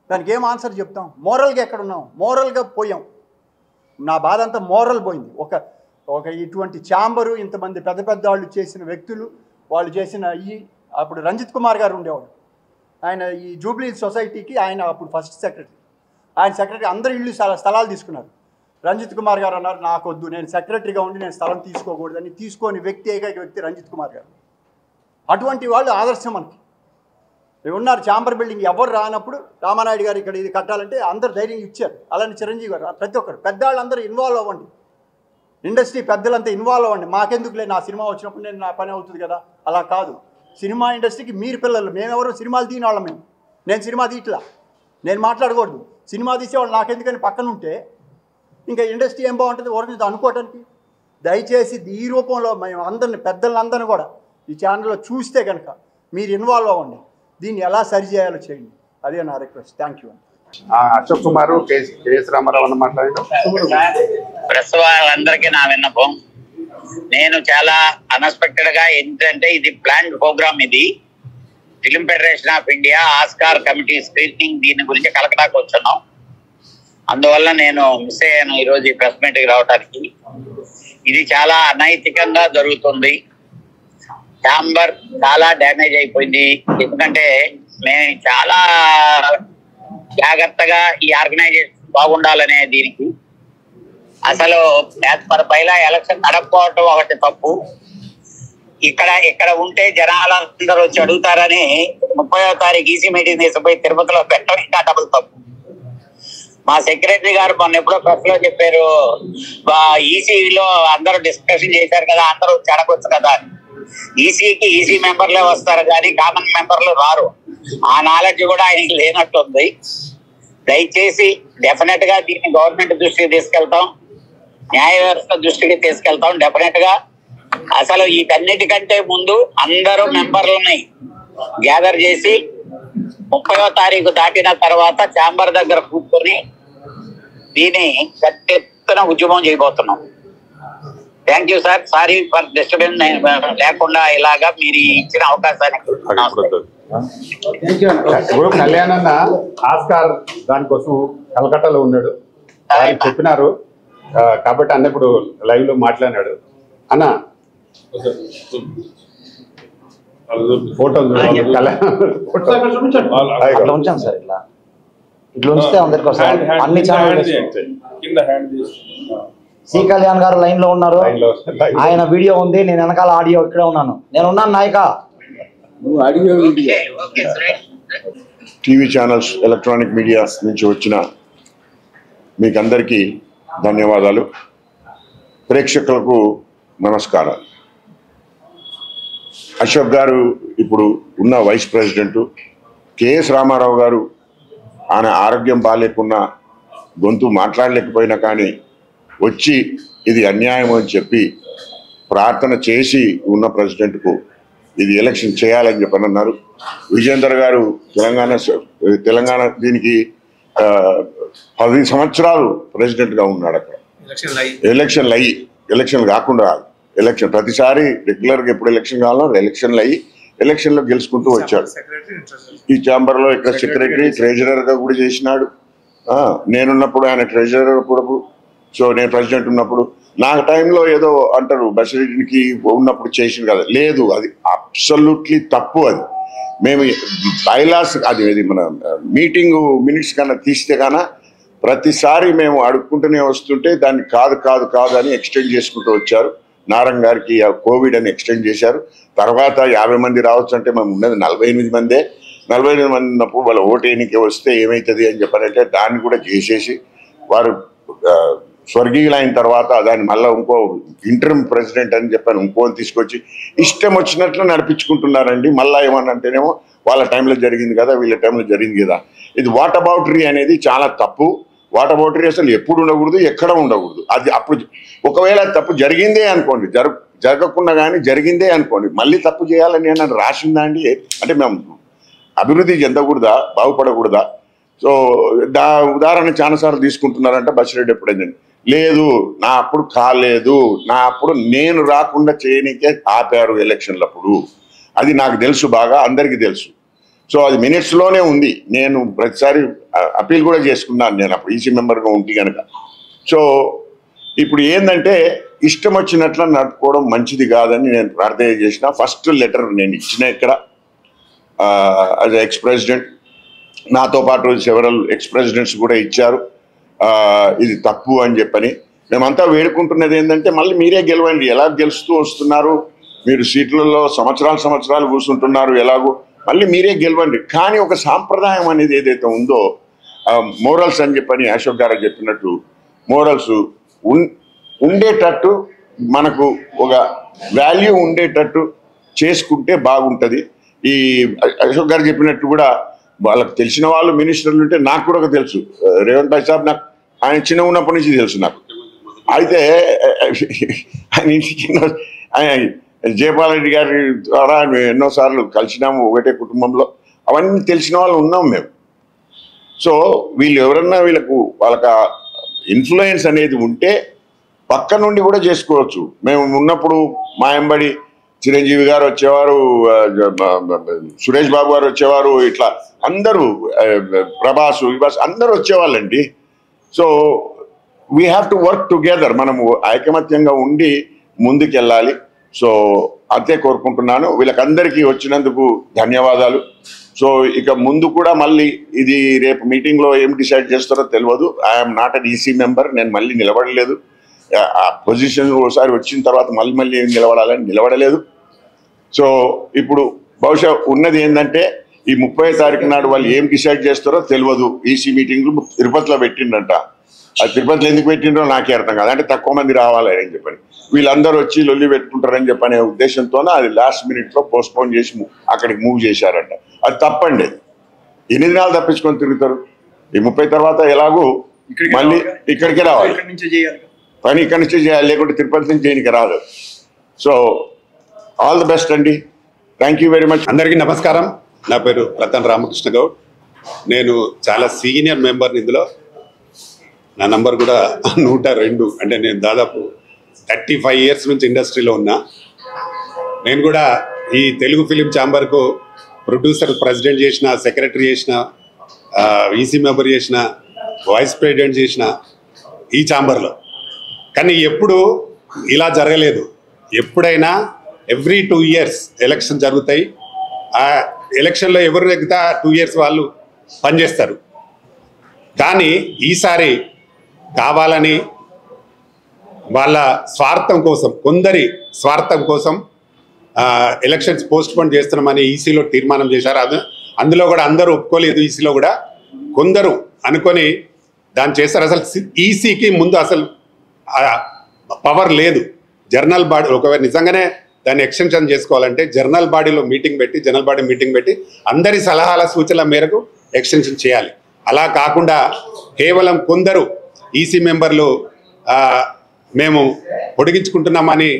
దానికి ఏం ఆన్సర్ చెప్తాం? మోరల్గా ఎక్కడున్నాం? మోరల్గా పోయాం. నా బాధ అంతా మోరల్ పోయింది. ఒక ఇటువంటి ఛాంబరు, ఇంతమంది పెద్ద పెద్ద వాళ్ళు చేసిన వ్యక్తులు, వాళ్ళు చేసిన అప్పుడు రంజిత్ కుమార్ గారు ఉండేవాడు, ఆయన ఈ జూబ్లీ సొసైటీకి ఆయన అప్పుడు ఫస్ట్ సెక్రటరీ. ఆయన సెక్రటరీ అందరూ ఇల్లు స్థలాలు తీసుకున్నారు. రంజిత్ కుమార్ గారు అన్నారు, నాకొద్దు, నేను సెక్రటరీగా ఉండి నేను స్థలం తీసుకోకూడదని. తీసుకొని ఏకైక వ్యక్తి రంజిత్ కుమార్ గారు. అటువంటి వాళ్ళు ఆదర్శం మనకి ఉన్నారు. ఛాంబర్ బిల్డింగ్ ఎవరు రానప్పుడు రామానాయుడు గారు ఇక్కడ ఇది కట్టాలంటే అందరు ధైర్యం ఇచ్చారు. అలానే చిరంజీవి గారు, ప్రతి ఒక్కరు పెద్దవాళ్ళందరూ ఇన్వాల్వ్ అవ్వండి, ఇండస్ట్రీ పెద్దలంతా ఇన్వాల్వ్ అవ్వండి. మాకెందుకులే, నా సినిమా వచ్చినప్పుడు నా పని అవుతుంది కదా. అలా కాదు. సినిమా ఇండస్ట్రీకి మీరు పిల్లలు, మేమెవరు సినిమాలు తీయని వాళ్ళం. నేను సినిమా తీయట్లా, నేను మాట్లాడకూడదు. సినిమా తీసేవాళ్ళు నాకెందుకని పక్కన ఉంటే ఇంకా ఇండస్ట్రీ ఏం బాగుంటుంది ఓరికి అనుకోవటానికి. దయచేసి ఈ రూపంలో మేము అందరిని, పెద్దలందరినీ కూడా ఈ ఛానల్లో చూస్తే కనుక మీరు ఇన్వాల్వ్ అవ్వండి, దీన్ని ఎలా సరి చేయాలో చేయండి. అదే నా request. Thank you. Ashok Kumar, KS Ramarao అన్న మాట్లాడారు. ప్రెస్ వాళ్ళందరికీ నా విన్నపం. నేను చాలా అన్ఎక్స్పెక్టెడ్ గా, ఏంటంటే ఇది ప్లాన్డ్ ప్రోగ్రామ్. ఇది film federation of India Oscar committee screening, దీని గురించి కలకటాకు వచ్చున్నాం. అందువల్ల నేను మిస్ అయ్యాను ఈరోజు ఈ ప్రెస్ మీట్కి రావడానికి. ఇది చాలా అనైతికంగా జరుగుతుంది. ఛాంబర్ చాలా డ్యామేజ్ అయిపోయింది. ఎందుకంటే మేము చాలా జాగ్రత్తగా ఈ ఆర్గనైజేషన్ బాగుండాలనే దీనికి అసలు పైలా ఎలక్షన్ నడపకపోవటం ఒకటి తప్పు. ఇక్కడ ఉంటే జనాలందరూ వచ్చి అడుగుతారని 30వ తారీఖు ఈసీ మీటింగ్ తీసుకుపోయి తిరుపతిలో పెట్టడం ఇంకా డబుల్ తప్పు. మా సెక్రటరీ గారు మొన్న ఎప్పుడో ప్రెస్ లో చెప్పారు, ఈసీలో అందరూ డిస్కషన్ చేశారు కదా, అందరూ చెడగొచ్చు కదా. ఈసీకి ఈసీ మెంబర్లే వస్తారు కానీ కామన్ మెంబర్లు రారు. ఆ నాలెడ్జ్ కూడా ఆయనకి లేనట్టుంది. దయచేసి డెఫినెట్ గా దీన్ని గవర్నమెంట్ దృష్టికి తీసుకెళ్తాం, న్యాయ వ్యవస్థ దృష్టికి తీసుకెళ్తాం డెఫినెట్ గా. అసలు వీటన్నిటికంటే ముందు అందరూ మెంబర్లని గ్యాదర్ చేసి 30వ తారీఖు దాటిన తర్వాత ఛాంబర్ దగ్గర కూర్చొని దీన్ని పెద్ద ఎత్తున ఉద్యమం చేయబోతున్నాం. Thank you sir, sorry for disturbance లేకుండా ఇలాగా మీరు ఇచ్చిన అవకాశానికి. ఇప్పుడు కళ్యాణ్ అన్న ఆస్కార్ దానికోసం కలకట్టాలో ఉన్నాడు, చెప్పినారు కాబట్టి అన్న ఇప్పుడు లైవ్ లో మాట్లాడినాడు. అన్న ఫోటోలు ఉంచాను సార్, ఇట్లా ఉంచితే అందరికి వస్తారు. అన్ని ఛానల్ సి కళ్యాణ్ గారు లైన్ లో ఉన్నారు, ఆయన వీడియో ఉంది, నేను వెనకాల ఆడియో ఇక్కడే ఉన్నాను. నేను ఉన్నాను నాయక. టీవీ ఛానల్స్, ఎలక్ట్రానిక్ మీడియాస్ నుంచి వచ్చిన మీకందరికీ ధన్యవాదాలు. ప్రేక్షకులకు నమస్కారాలు. అశోక్ గారు ఇప్పుడు ఉన్న వైస్ ప్రెసిడెంట్, కేఎస్ రామారావు గారు ఆయన ఆరోగ్యం బాగాలేకున్నా గొంతు మాట్లాడలేకపోయినా కానీ వచ్చి ఇది అన్యాయం అని చెప్పి ప్రార్థన చేసి ఉన్న ప్రెసిడెంట్కు ఇది ఎలక్షన్ చేయాలని చెప్పని అన్నారు. విజయేందర్ గారు తెలంగాణ దీనికి 10 సంవత్సరాలు ప్రెసిడెంట్గా ఉన్నాడు. అక్కడ ఎలక్షన్లు కాకుండా ఎలక్షన్ ప్రతిసారి రెగ్యులర్గా ఎప్పుడు ఎలక్షన్ కావాలో ఎలక్షన్లో గెలుచుకుంటూ వచ్చాడు. ఈ ఛాంబర్లో ఇక్కడ సెక్రటరీ ట్రెజరర్గా కూడా చేసినాడు. నేనున్నప్పుడు ఆయన ట్రెజరర్ అప్పుడు, సో నేను ప్రెసిడెంట్ ఉన్నప్పుడు నా టైంలో ఏదో అంటారు బషీర్కి ఉన్నప్పుడు చేసింది కదా, లేదు, అది అబ్సల్యూట్లీ తప్పు. అది మేము బైలాస్ అది మన మీటింగ్ మినిట్స్ కన్నా తీస్తే కన్నా ప్రతిసారి మేము అడుక్కుంటూనే వస్తుంటే దాన్ని కాదు అని ఎక్స్టెండ్ చేసుకుంటూ వచ్చారు. నారంగ్ గారికి కోవిడ్ అని ఎక్స్టెండ్ చేశారు. తర్వాత 50 మంది రావచ్చు అంటే మేము ఉన్నది 48 మందే. 48 మంది ఉన్నప్పుడు వాళ్ళ ఓటు ఎన్నిక వస్తే ఏమవుతుంది అని చెప్పారంటే దాన్ని కూడా చేసేసి వారు స్వర్గీయులైన తర్వాత దాన్ని మళ్ళీ ఇంకో ఇంటర్మ్ ప్రెసిడెంట్ అని చెప్పాను ఇంకోని తీసుకొచ్చి ఇష్టం వచ్చినట్లు నడిపించుకుంటున్నారండి. మళ్ళీ ఏమన్నంటేనేమో వాళ్ళ టైంలో జరిగింది కదా, వీళ్ళ టైంలో జరిగింది కదా. ఇది వాట్ అబౌటరీ అనేది చాలా తప్పు. వాట్ అబౌటరీ అసలు ఎప్పుడు ఉండకూడదు, ఎక్కడ ఉండకూడదు. అది అప్పుడు ఒకవేళ తప్పు జరిగిందే అనుకోండి, జరగకుండా కానీ జరిగిందే అనుకోండి, మళ్ళీ తప్పు చేయాలని నన్ను రాసిందా అండి? అంటే మేము అభివృద్ధి చెందకూడదా, బాగుపడకూడదా? సో ఉదాహరణ చాలాసార్లు తీసుకుంటున్నారంటే బసిరెడ్డి ఎప్పుడైందండి, లేదు నా అప్పుడు కాలేదు, నా అప్పుడు నేను రాకుండా చేయనికే ఆపారు ఎలక్షన్లప్పుడు. అది నాకు తెలుసు, బాగా అందరికీ తెలుసు. సో అది మినిట్స్లోనే ఉంది. నేను ప్రతిసారి అప్పీల్ కూడా చేసుకున్నాను నేను అప్పుడు ఈసీ మెంబర్గా ఉంటే కనుక. సో ఇప్పుడు ఏంటంటే ఇష్టం వచ్చినట్లు నడుపుకోవడం మంచిది కాదని నేను ప్రార్థన చేసిన. ఫస్ట్ లెటర్ నేను ఇచ్చిన ఇక్కడ యాజ్ ఎక్స్ ప్రెసిడెంట్, నాతో పాటు సెవరల్ ఎక్స్ ప్రెసిడెంట్స్ కూడా ఇచ్చారు ఇది తప్పు అని చెప్పని. మేమంతా వేడుకుంటున్నది ఏంటంటే మళ్ళీ మీరే గెలవండి, ఎలా గెలుస్తూ వస్తున్నారు మీరు, సీట్లలో సంవత్సరాలు కూర్చుంటున్నారు, ఎలాగో మళ్ళీ మీరే గెలవండి. కానీ ఒక సాంప్రదాయం అనేది ఏదైతే ఉందో మోరల్స్ అని చెప్పని అశోక్ గారు చెప్పినట్టు మోరల్స్ ఉండేటట్టు, మనకు ఒక వాల్యూ ఉండేటట్టు చేసుకుంటే బాగుంటుంది. ఈ అశోక్ గారు చెప్పినట్టు కూడా వాళ్ళకి తెలిసిన వాళ్ళు మినిస్టర్లు ఉంటే నాకు కూడా తెలుసు. రేవంత్ భాయ్ సాబ్ నాకు ఆయన చిన్న ఉన్నప్పటి నుంచి తెలుసు నాకు. అయితే ఆయన ఇంటికి జయపాల్ రెడ్డి గారి ద్వారా ఎన్నోసార్లు కలిసినాము, ఒకటే కుటుంబంలో, అవన్నీ తెలిసిన వాళ్ళు ఉన్నాం మేము. సో వీళ్ళు ఎవరన్నా వాళ్ళకి ఇన్ఫ్లుయెన్స్ అనేది ఉంటే పక్క నుండి కూడా చేసుకోవచ్చు. మేము ఉన్నప్పుడు మా ఎంబడి చిరంజీవి గారు వచ్చేవారు, సురేష్ బాబు గారు వచ్చేవారు, ఇట్లా అందరూ ప్రభాసు అందరూ వచ్చేవాళ్ళండి. So we have to work together, మనము ఐకమత్యంగా ఉండి ముందుకెళ్ళాలి. సో అంతే కోరుకుంటున్నాను. వీళ్ళకందరికీ వచ్చినందుకు ధన్యవాదాలు. సో ఇక ముందు కూడా మళ్ళీ ఇది రేపు మీటింగ్లో ఏం డిసైడ్ చేస్తారో తెలియదు. I'm not an EC member, నేను మళ్ళీ నిలబడలేదు. ఆ పొజిషన్ ఒకసారి వచ్చిన తర్వాత మళ్ళీ ఏం నిలబడలేదు. సో ఇప్పుడు బహుశా ఉన్నది ఏంటంటే ఈ 30వ తారీఖు నాడు వాళ్ళు ఏం డిసైడ్ చేస్తారో తెలియదు. ఈసీ మీటింగ్లు తిరుపతిలో పెట్టిండంట. ఆ తిరుపతిలో ఎందుకు పెట్టిండ్రో నాకే అర్థం కాదు. అంటే తక్కువ మంది రావాలని చెప్పని వీళ్ళందరూ వచ్చి లొల్లి పెట్టుకుంటారని చెప్పనే ఉద్దేశంతోనే అది లాస్ట్ మినిట్లో పోస్ట్పోన్ చేసి అక్కడికి మూవ్ చేశారంట. అది తప్పండి. ఎన్ని దినాలు తప్పించుకొని తిరుగుతారు? ఈ 30 తర్వాత ఎలాగూ మళ్ళీ ఇక్కడికే రావాలి, పని ఇక్కడి నుంచే చేయాలి, లేకుంటే తిరుపతి నుంచి చేయడానికి రాదు. సో ఆల్ ది బెస్ట్ అండి. Thank you very much. అందరికీ నమస్కారం. నా పేరు రతన్ రామకృష్ణ గౌడ్. నేను చాలా సీనియర్ మెంబర్ని ఇందులో. నా నంబర్ కూడా 102. అంటే నేను దాదాపు 35 ఇయర్స్ నుంచి ఇండస్ట్రీలో ఉన్నా. నేను కూడా ఈ తెలుగు ఫిలిం ఛాంబర్కు ప్రొడ్యూసర్ ప్రెసిడెంట్ చేసిన, సెక్రటరీ చేసిన, ఈసీ మెంబర్ చేసిన, వైస్ ప్రెసిడెంట్ చేసిన ఈ ఛాంబర్లో. కానీ ఎప్పుడు ఇలా జరగలేదు. ఎప్పుడైనా ఎవ్రీ 2 ఇయర్స్ ఎలక్షన్ జరుగుతాయి. ఆ ఎలక్షన్లో ఎవరు నెగ్గితే 2 ఇయర్స్ వాళ్ళు పనిచేస్తారు. కానీ ఈసారి కావాలని వాళ్ళ స్వార్థం కోసం, కొందరి స్వార్థం కోసం ఎలక్షన్స్ పోస్ట్పోన్ చేస్తున్నామని ఈసీలో తీర్మానం చేశారు. అందులో కూడా అందరూ ఒప్పుకోలేదు. ఈసీలో కూడా కొందరు అనుకొని దాన్ని చేస్తారు. అసలు ఈసీకి ముందు అసలు పవర్ లేదు. జనరల్ బాడీ ఒకవేళ నిజంగానే దాన్ని ఎక్స్టెన్షన్ చేసుకోవాలంటే జనరల్ బాడీలో మీటింగ్ పెట్టి, జనరల్ బాడీ మీటింగ్ పెట్టి అందరి సలహాల సూచనల మేరకు ఎక్స్టెన్షన్ చేయాలి. అలా కాకుండా కేవలం కొందరు ఈసీ మెంబర్లు మేము పొడిగించుకుంటున్నామని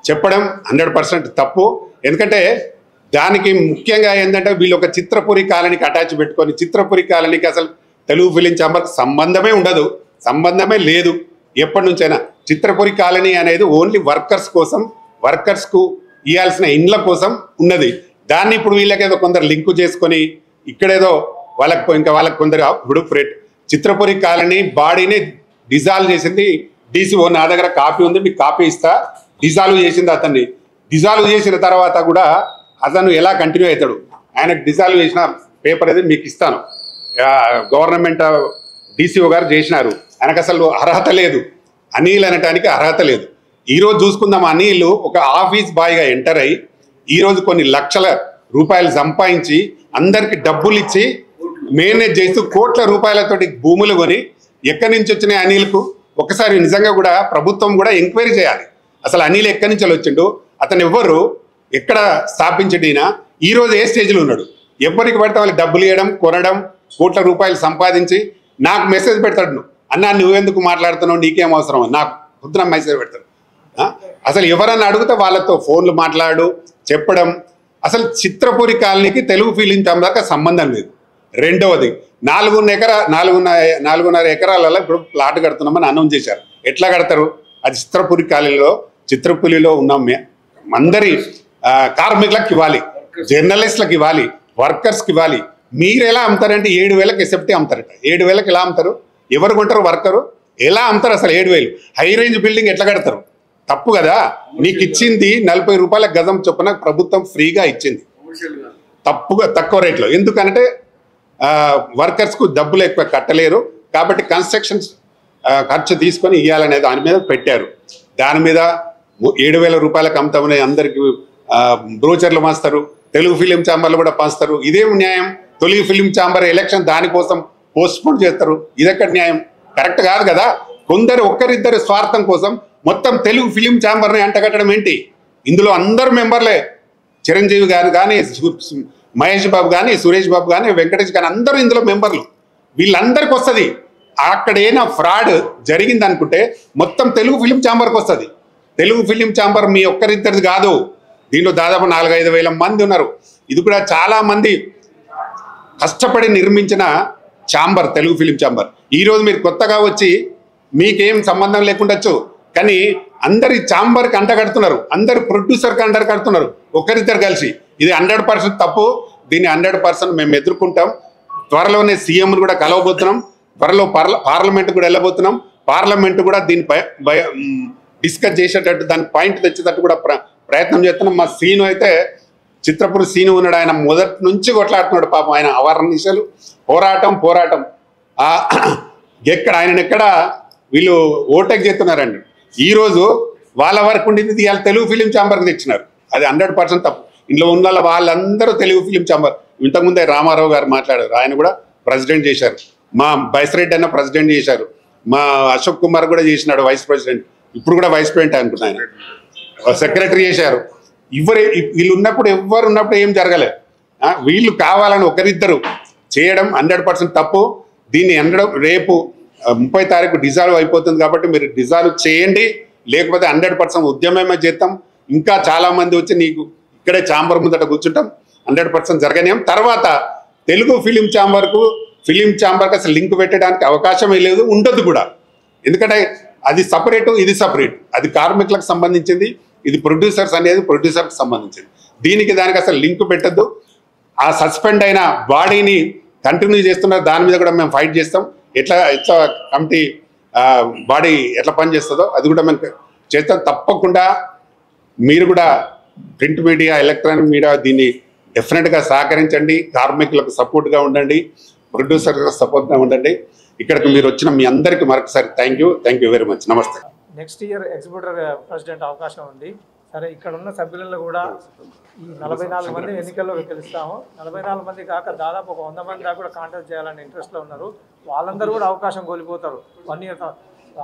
చెప్పడం 100% తప్పు. ఎందుకంటే దానికి ముఖ్యంగా ఏంటంటే వీళ్ళు ఒక చిత్రపురి కాలనీకి అటాచ్ పెట్టుకొని, చిత్రపురి కాలనీకి అసలు తెలుగు ఫిలిం ఛాంబర్కి సంబంధమే ఉండదు, సంబంధమే లేదు ఎప్పటి నుంచైనా. చిత్రపురి కాలనీ అనేది ఓన్లీ వర్కర్స్ కోసం, వర్కర్స్కు ఇవ్వాల్సిన ఇండ్ల కోసం ఉన్నది. దాన్ని ఇప్పుడు వీళ్ళకేదో కొందరు లింకు చేసుకొని ఇక్కడేదో వాళ్ళకి కొందరు ఇప్పుడు చిత్రపురి కాలనీ బాడీని డిజాల్వ్ చేసింది డీసీఓ. నా దగ్గర కాపీ ఉంది, మీకు కాపీ ఇస్తా. డిజాల్వ్ చేసింది అతన్ని. డిజాల్వ్ చేసిన తర్వాత కూడా అతను ఎలా కంటిన్యూ అవుతాడు, ఆయనకు డిజాల్వ్ చేసిన పేపర్ అనేది మీకు ఇస్తాను. గవర్నమెంట్ డీసీఓ గారు చేసినారు. ఆయనకు అసలు అర్హత లేదు, అనిల్ అనటానికి అర్హత లేదు. ఈరోజు చూసుకుందాం, అనిల్ ఒక ఆఫీస్ బాయ్గా ఎంటర్ అయ్యి ఈరోజు కొన్ని లక్షల రూపాయలు సంపాదించి అందరికి డబ్బులు ఇచ్చి మేనేజ్ చేస్తూ కోట్ల రూపాయలతోటి భూములు కొని ఎక్కడి నుంచి వచ్చినాయి అనిల్కు? ఒకసారి నిజంగా కూడా ప్రభుత్వం కూడా ఎంక్వైరీ చేయాలి. అసలు అనిల్ ఎక్కడి నుంచి వచ్చిండు, అతను ఎవరు, ఎక్కడ స్థాపించడినా, ఈరోజు ఏ స్టేజ్లో ఉన్నాడు? ఎవరికి పడితే వాళ్ళకి డబ్బులు ఇవ్వడం, కొనడం, కోట్ల రూపాయలు సంపాదించి నాకు మెసేజ్ పెడతాడు, అన్నా నువ్వెందుకు మాట్లాడుతున్నావు, నీకేం అవసరం, నాకు పొద్దున మెసేజ్ పెడతాడు. అసలు ఎవరన్నా అడిగితే వాళ్ళతో ఫోన్లు మాట్లాడు చెప్పడం. అసలు చిత్రపురి కాలనీకి తెలుగు ఫిలిం ఛాంబర్కి సంబంధం లేదు. రెండవది 4.5 ఎకరాలలో ఇప్పుడు ప్లాట్ కడుతున్నామని అనౌన్స్ చేశారు. ఎట్లా కడతారు? అది చిత్రపురి కాలనీలో, చిత్రపురిలో ఉన్న అందరి కార్మికులకు ఇవ్వాలి, జర్నలిస్టులకు ఇవ్వాలి, వర్కర్స్కి ఇవ్వాలి. మీరు ఎలా అమ్ముతారంటే 7,000కి ఎసెప్టీ అమ్ముతారట. 7,000కి ఎలా అమ్ముతారు? ఎవరు కొంటారు? వర్కరు ఎలా అమ్ముతారు? అసలు 7,000 హై రేంజ్ బిల్డింగ్ ఎట్లా కడతారు? తప్పు కదా. నీకు ఇచ్చింది 40 రూపాయల గజం చొప్పున ప్రభుత్వం ఫ్రీగా ఇచ్చింది, తక్కువ రేట్లో. ఎందుకంటే వర్కర్స్కు డబ్బులు ఎక్కువ కట్టలేరు కాబట్టి కన్స్ట్రక్షన్స్ ఖర్చు తీసుకొని ఇవ్వాలనే దాని మీద పెట్టారు. దాని మీద 7,000 రూపాయలకు అమ్ముతామని అందరికి బ్రోచర్లు పంచుతారు, తెలుగు ఫిలిం ఛాంబర్లు కూడా పంచుతారు. ఇదేం న్యాయం? తెలుగు ఫిలిం ఛాంబర్ ఎలక్షన్ దానికోసం పోస్ట్పోన్ చేస్తారు. ఇదెక్కడ న్యాయం? కరెక్ట్ కాదు కదా. కొందరు ఒక్కరిద్దరి స్వార్థం కోసం మొత్తం తెలుగు ఫిలిం ఛాంబర్ని అంటగట్టడం ఏంటి? ఇందులో అందరు మెంబర్లే, చిరంజీవి గారు కానీ, మహేష్ బాబు కానీ, సురేష్ బాబు కానీ, వెంకటేష్ కానీ, అందరూ ఇందులో మెంబర్లు. వీళ్ళందరికి వస్తుంది. అక్కడ ఏమైనా ఫ్రాడ్ జరిగింది అనుకుంటే మొత్తం తెలుగు ఫిలిం ఛాంబర్కి వస్తుంది. తెలుగు ఫిలిం ఛాంబర్ మీ ఒక్కరిద్దరిది కాదు, దీంట్లో దాదాపు 4-5 వేల మంది ఉన్నారు. ఇది కూడా చాలా మంది కష్టపడి నిర్మించిన ఛాంబర్, తెలుగు ఫిలిం ఛాంబర్. ఈరోజు మీరు కొత్తగా వచ్చి మీకేం సంబంధం లేకుండొచ్చు, కానీ అందరి ఛాంబర్కి అంటగడుతున్నారు, అందరు ప్రొడ్యూసర్కి అంటగడుతున్నారు ఒకరిద్దరు కలిసి. ఇది 100% తప్పు. దీన్ని 100% మేము ఎదుర్కొంటాం. త్వరలోనే సీఎంను కూడా కలవబోతున్నాం, త్వరలో పార్లమెంట్ కూడా వెళ్ళబోతున్నాం. పార్లమెంట్ కూడా దీనిపై డిస్కస్ చేసేటట్టు, దాని పాయింట్ తెచ్చేటట్టు కూడా ప్రయత్నం చేస్తున్నాం. మా సీను అయితే చిత్రపురి సీను ఉన్నాడు, ఆయన మొదటి నుంచి కొట్లాడుతున్నాడు పాపం. ఆయన అవర్నిశలు పోరాటం ఎక్కడ వీళ్ళు ఓటెక్ చేస్తున్నారండి. ఈరోజు వాళ్ళ వరకు ఉండింది ఇవాళ తెలుగు ఫిలిం ఛాంబర్కి తెచ్చినారు. అది 100% తప్పు. ఇంట్లో ఉన్న వాళ్ళందరూ తెలుగు ఫిలిం ఛాంబర్. ఇంతకుముందే రామారావు గారు మాట్లాడారు, ఆయన కూడా ప్రెసిడెంట్ చేశారు. మా బైస్రెడ్డి అన్న ప్రెసిడెంట్ చేశారు. మా అశోక్ కుమార్ కూడా చేసినాడు వైస్ ప్రెసిడెంట్. ఇప్పుడు కూడా వైస్ ప్రెసిడెంట్ అనుకుంటా, ఆయన సెక్రటరీ చేశారు. వీళ్ళు ఉన్నప్పుడు ఎవరు ఉన్నప్పుడు ఏం జరగలేదు. వీళ్ళు కావాలని ఒకరిద్దరు చేయడం 100% తప్పు. దీన్ని రేపు 30 తారీఖు డిజాల్వ్ అయిపోతుంది కాబట్టి మీరు డిజాల్వ్ చేయండి, లేకపోతే 100% ఉద్యమమే చేస్తాం. ఇంకా చాలా మంది వచ్చి నీకు ఇక్కడే ఛాంబర్ ముందట కూర్చుంటాం. 100% జరగనేం. తర్వాత తెలుగు ఫిలిం ఛాంబర్కి అసలు లింక్ పెట్టడానికి అవకాశమే లేదు, ఉండదు కూడా. ఎందుకంటే అది సపరేటు, ఇది సపరేట్. అది కార్మికులకు సంబంధించింది, ఇది ప్రొడ్యూసర్స్ అనేది ప్రొడ్యూసర్కి సంబంధించింది. దానికి అసలు లింక్ పెట్టద్దు. ఆ సస్పెండ్ అయిన బాడీని కంటిన్యూ చేస్తున్నారు, దాని మీద కూడా మేము ఫైట్ చేస్తాం. ఎట్లా కమిటీ బాడీ ఎట్లా పనిచేస్తుందో అది కూడా మేము చేస్తాం. తప్పకుండా మీరు కూడా ప్రింట్ మీడియా, ఎలక్ట్రానిక్ మీడియా దీన్ని డెఫినెట్గా సహకరించండి. కార్మికులకు సపోర్ట్గా ఉండండి, ప్రొడ్యూసర్గా సపోర్ట్గా ఉండండి. ఇక్కడికి మీరు వచ్చిన మీ అందరికీ మరొకసారి థ్యాంక్ యూ వెరీ మచ్. నమస్తే. నెక్స్ట్ ఇయర్ ఎగ్జిక్యూటివ్ ప్రెసిడెంట్ అవకాశం ఉంది. సరే, ఇక్కడ ఉన్న సభ్యులను కూడా ఈ 44 మంది ఎన్నికల్లో గెలుస్తాము. 44 మంది కాక దాదాపు ఒక 100 మంది దాకా కూడా కాంటాక్ట్ చేయాలని ఇంట్రెస్ట్లో ఉన్నారు. వాళ్ళందరూ కూడా అవకాశం కోల్పోతారు 1 ఇయర్.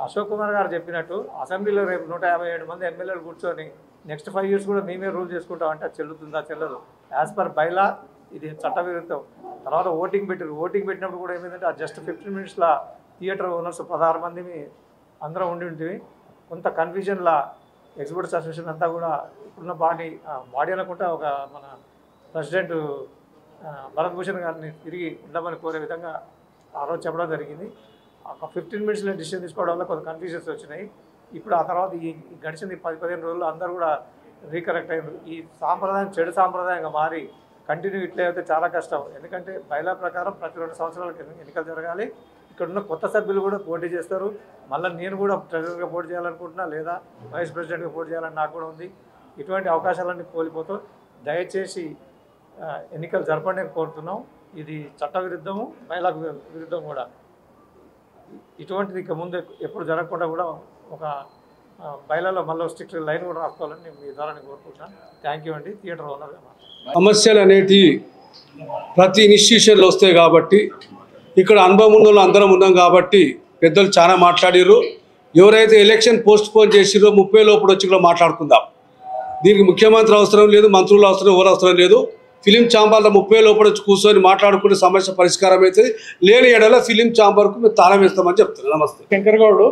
అశోక్ కుమార్ గారు చెప్పినట్టు అసెంబ్లీలో రేపు 157 మంది ఎమ్మెల్యేలు కూర్చొని నెక్స్ట్ 5 years కూడా మేమే రూల్ చేసుకుంటాం అంటే చెల్లుతుందా? చెల్లదు. యాజ్ పర్ బైలా ఇది చట్టవిరుద్ధం. తర్వాత ఓటింగ్ పెట్టారు. ఓటింగ్ పెట్టినప్పుడు కూడా ఏమైందంటే ఆ జస్ట్ 15 మినిట్స్లో థియేటర్ ఓనర్స్ 16 మందిని అందరం ఉండి కొంత కన్ఫ్యూజన్లా ఎగ్జిబిటర్స్ అసోసియేషన్ అంతా కూడా ఇప్పుడున్న బాడీ అనుకుంటా ఒక మన ప్రెసిడెంట్ భరత్ భూషణ్ గారిని తిరిగి ఉండమని కోరే విధంగా ఆ రోజు చెప్పడం జరిగింది. ఒక 15 మినిట్స్లో డిసిషన్ తీసుకోవడం వల్ల కొంత కన్ఫ్యూజన్స్ వచ్చినాయి. ఇప్పుడు ఆ తర్వాత ఈ గడిచింది 10-15 రోజుల్లో అందరూ కూడా రీకరెక్ట్ అయ్యారు. ఈ సాంప్రదాయం చెడు సాంప్రదాయంగా మారి కంటిన్యూ ఇట్లే అయితే చాలా కష్టం. ఎందుకంటే బైలా ప్రకారం ప్రతి 2 సంవత్సరాలకు ఎన్నికలు జరగాలి. ఇక్కడ ఉన్న కొత్త సభ్యులు కూడా పోటీ చేస్తారు. మళ్ళీ నేను కూడా ట్రెజరర్గా పోటీ చేయాలనుకుంటున్నా, లేదా వైస్ ప్రెసిడెంట్గా పోటీ చేయాలని నాకు కూడా ఉంది. ఇటువంటి అవకాశాలన్నీ కోల్పోతూ దయచేసి ఎన్నికలు జరపండి కోరుతున్నాం. ఇది చట్టవిరుద్ధము, బైలాకు విరుద్ధం కూడా. ఇటువంటిది ఇక ముందు ఎప్పుడు జరగకుండా కూడా ఒక బైలాలో మళ్ళీ స్ట్రిక్ట్ లైన్ కూడా రాసుకోవాలని నేను మీ ద్వారా కోరుకుంటున్నాను. థ్యాంక్ యూ అండి. థియేటర్ ఓనర్గా సమస్యలు అనేటివి ప్రతి ఇన్స్టిట్యూషన్లో వస్తాయి కాబట్టి ఇక్కడ అనుభవం ఉన్న వాళ్ళు అందరం ఉన్నాం కాబట్టి పెద్దలు చాలా మాట్లాడారు. ఎవరైతే ఎలక్షన్ పోస్ట్ పోన్ చేసిరో 30 లోపల వచ్చి కూడా మాట్లాడుకుందాం. దీనికి ముఖ్యమంత్రి అవసరం లేదు, మంత్రులు అవసరం, ఎవరు అవసరం లేదు. ఫిలిం ఛాంబర్లో 30 లోపల వచ్చి కూర్చొని మాట్లాడుకునే సమస్య పరిష్కారం అవుతుంది. లేని ఏడల ఫిలిం ఛాంబర్కు మేము తాళం వేస్తామని చెప్తున్నాను. నమస్తే. శంకర్ గౌడ్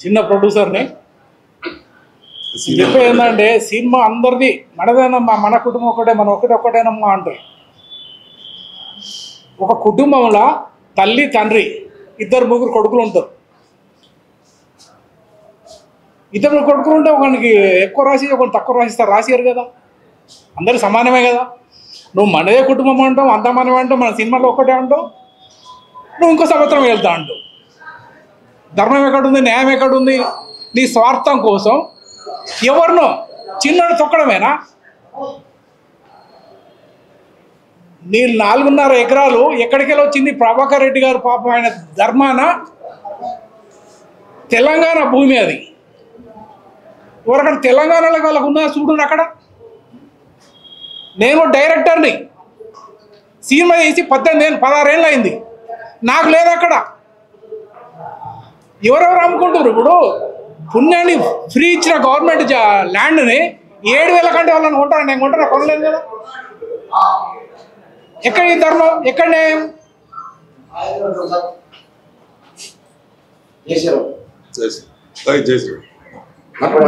చిన్న ప్రొడ్యూసర్ని. చెప్పేది ఏంటంటే సినిమా అందరిది మనదేనమ్మా, మన కుటుంబం ఒకటే, మనం ఒకటేనమ్మా అంటారు. ఒక కుటుంబంలో తల్లి తండ్రి 2-3 కొడుకులు ఉంటారు. 2 కొడుకులు ఉంటే ఒకరికి ఎక్కువ రాసి ఒకరు తక్కువ రాసిస్తారు, రాసియారు కదా. అందరూ సమానమే కదా. నువ్వు మనదే కుటుంబం అంటావు, అంతా మనమే అంటావు, మన సినిమాలో ఒక్కటే అంటావు, నువ్వు ఇంకో సంవత్సరం వెళ్తా అంటావు. ధర్మం ఎక్కడుంది, న్యాయం ఎక్కడుంది? నీ స్వార్థం కోసం ఎవరినో చిన్నడు తొక్కడమేనా? నీ 4.5 ఎకరాలు ఎక్కడికెళ్ళి వచ్చింది? ప్రభాకర్ రెడ్డి గారు పాపం ఆయన ధర్మాన తెలంగాణ భూమి అది. ఎవరక్కడ తెలంగాణలో వాళ్ళకు ఉన్నా చూడు. అక్కడ నేను డైరెక్టర్ని, సినిమా చేసి 16 ఏళ్ళు అయింది, నాకు లేదు. అక్కడ ఎవరెవరు అమ్ముకుంటారు? ఇప్పుడు పుణ్యాన్ని ఫ్రీ ఇచ్చిన గవర్నమెంట్ ల్యాండ్ని 7,000 కంటే వాళ్ళని కొంటాను, నేను కొంటాను, కొనలేదు కదా. ఎక్కడ ఈ ధర్మం, ఎక్కడ న్యాయం?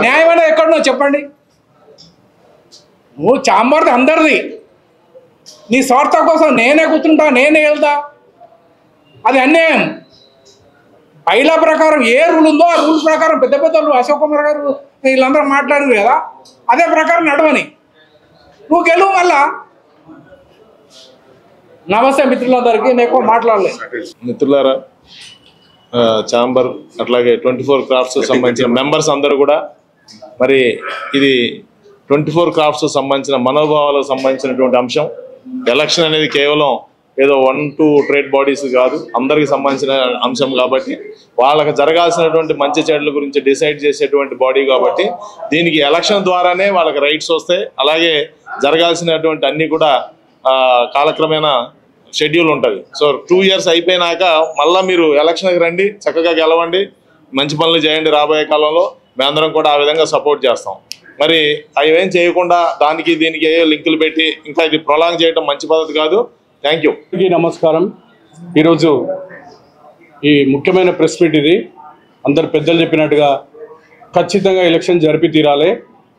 న్యాయం అనేది ఎక్కడున్నో చెప్పండి. నువ్వు ఛాంబర్ది అందరిది, నీ స్వార్థం కోసం నేనే కూర్చుంటా, నేనే వెళ్తా, అది అన్యాయం. బైలా ప్రకారం ఏ రూల్ ఉందో ఆ రూల్స్ ప్రకారం పెద్ద పెద్దలు అశోక్ కుమార్ గారు వీళ్ళందరూ మాట్లాడారు కదా, అదే ప్రకారం నడవని. నువ్వు గెలువు మళ్ళా. నమస్తే మిత్రులందరికీ. నేను మాట్లాడలేదు. మిత్రులారా, ఛాంబర్ అట్లాగే 24 క్రాఫ్ట్స్ సంబంధించిన మెంబర్స్ అందరూ కూడా, మరి ఇది 24 క్రాఫ్ట్స్ సంబంధించిన మనోభావాలకు సంబంధించినటువంటి అంశం. ఎలక్షన్ అనేది కేవలం ఏదో 1-2 ట్రేడ్ బాడీస్ కాదు, అందరికి సంబంధించిన అంశం కాబట్టి వాళ్ళకి జరగాల్సినటువంటి మంచి చెడుల గురించి డిసైడ్ చేసేటువంటి బాడీ కాబట్టి దీనికి ఎలక్షన్ ద్వారానే వాళ్ళకి రైట్స్ వస్తాయి. అలాగే జరగాల్సినటువంటి అన్ని కూడా కాలక్రమేణా షెడ్యూల్ ఉంటుంది. సో 2 ఇయర్స్ అయిపోయినాక మళ్ళీ మీరు ఎలక్షన్కి రండి, చక్కగా గెలవండి, మంచి పనులు చేయండి. రాబోయే కాలంలో మేమందరం కూడా ఆ విధంగా సపోర్ట్ చేస్తాం. మరి అవి ఏం చేయకుండా దానికి దీనికి ఏ లింకులు పెట్టి ఇంకా ఇది ప్రొలాంగ్ చేయడం మంచి పద్ధతి కాదు. Thank you. నమస్కారం. ఈరోజు ఈ ముఖ్యమైన ప్రెస్ మీట్ ఇది. అందరు పెద్దలు చెప్పినట్టుగా ఖచ్చితంగా ఎలక్షన్ జరిపి తీరాలి.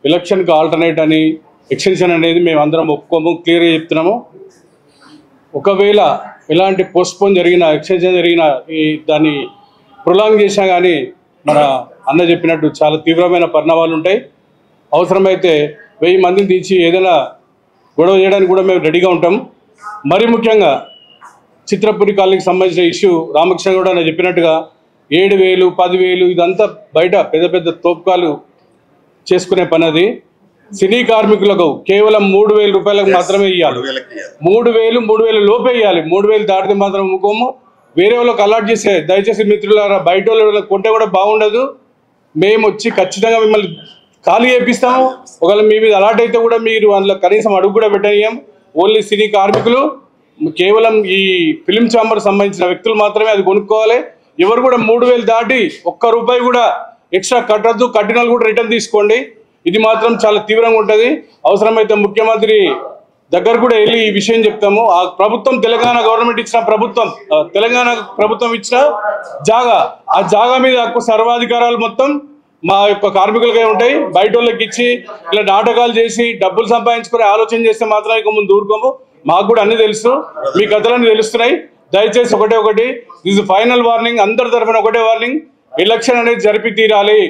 ఎలక్షన్కి ఆల్టర్నేట్ అని ఎక్స్టెన్షన్ అనేది మేము అందరం ఒప్పుకోము, క్లియర్గా చెప్తున్నాము. ఒకవేళ ఎలాంటి పోస్ట్పోన్ జరిగిన, ఎక్స్టెన్షన్ జరిగిన, దాన్ని ప్రొలాంగ్ చేసినా కానీ మన అన్న చెప్పినట్టు చాలా తీవ్రమైన పరిణామాలు ఉంటాయి. అవసరమైతే 1000 మందిని తీసి ఏదైనా గొడవ చేయడానికి కూడా మేము రెడీగా ఉంటాం. మరి ముఖ్యంగా చిత్రపురి కాలనీకి సంబంధించిన ఇష్యూ రామకృష్ణ కూడా నేను చెప్పినట్టుగా 7,000, 10,000 ఇదంతా బయట పెద్ద పెద్ద తోపుకాలు చేసుకునే పని. అది సినీ కార్మికులకు కేవలం 3,000 రూపాయలకు మాత్రమే ఇవ్వాలి. 3,000 లోపే ఇవ్వాలి. 3,000 దాటితే మాత్రం అమ్ముకోము. వేరే వాళ్ళకి అలాట్ చేసే దయచేసి మిత్రులారా, బయట వాళ్ళు కొంటే కూడా బాగుండదు. మేము వచ్చి ఖచ్చితంగా మిమ్మల్ని ఖాళీ చేపిస్తాము. ఒకవేళ మీ మీద అలాట్ అయితే కూడా మీరు అందులో కనీసం అడుగు కూడా పెట్టనీయం. ఓన్లీ సినీ కార్మికులు, కేవలం ఈ ఫిలిం ఛాంబర్ సంబంధించిన వ్యక్తులు మాత్రమే అది కొనుక్కోవాలి. ఎవరు కూడా 3,000 దాటి ₹1 కూడా ఎక్స్ట్రా కట్టద్దు. కట్టిన కూడా రిటర్న్ తీసుకోండి. ఇది మాత్రం చాలా తీవ్రంగా ఉంటుంది. అవసరమైతే ముఖ్యమంత్రి దగ్గర కూడా వెళ్ళి ఈ విషయం చెప్తాము. ఆ ప్రభుత్వం తెలంగాణ గవర్నమెంట్ ఇచ్చిన తెలంగాణ ప్రభుత్వం ఇచ్చిన జాగా, ఆ జాగా మీద హక్కు సర్వాధికారాలు మొత్తం మా యొక్క కార్మికులకే ఉంటాయి. బయట వాళ్ళకి ఇచ్చి ఇలా నాటకాలు చేసి డబ్బులు సంపాదించుకునే ఆలోచన చేస్తే మాత్రం ఇక ముందు ఊరుకోము. మాకు కూడా అన్ని తెలుసు, మీ కథలన్నీ తెలుస్తున్నాయి. దయచేసి ఒకటి దిస్ ఫైనల్ వార్నింగ్, అందరి తరఫున ఒకటే వార్నింగ్, ఎలక్షన్ అనేది జరిపి తీరాలి.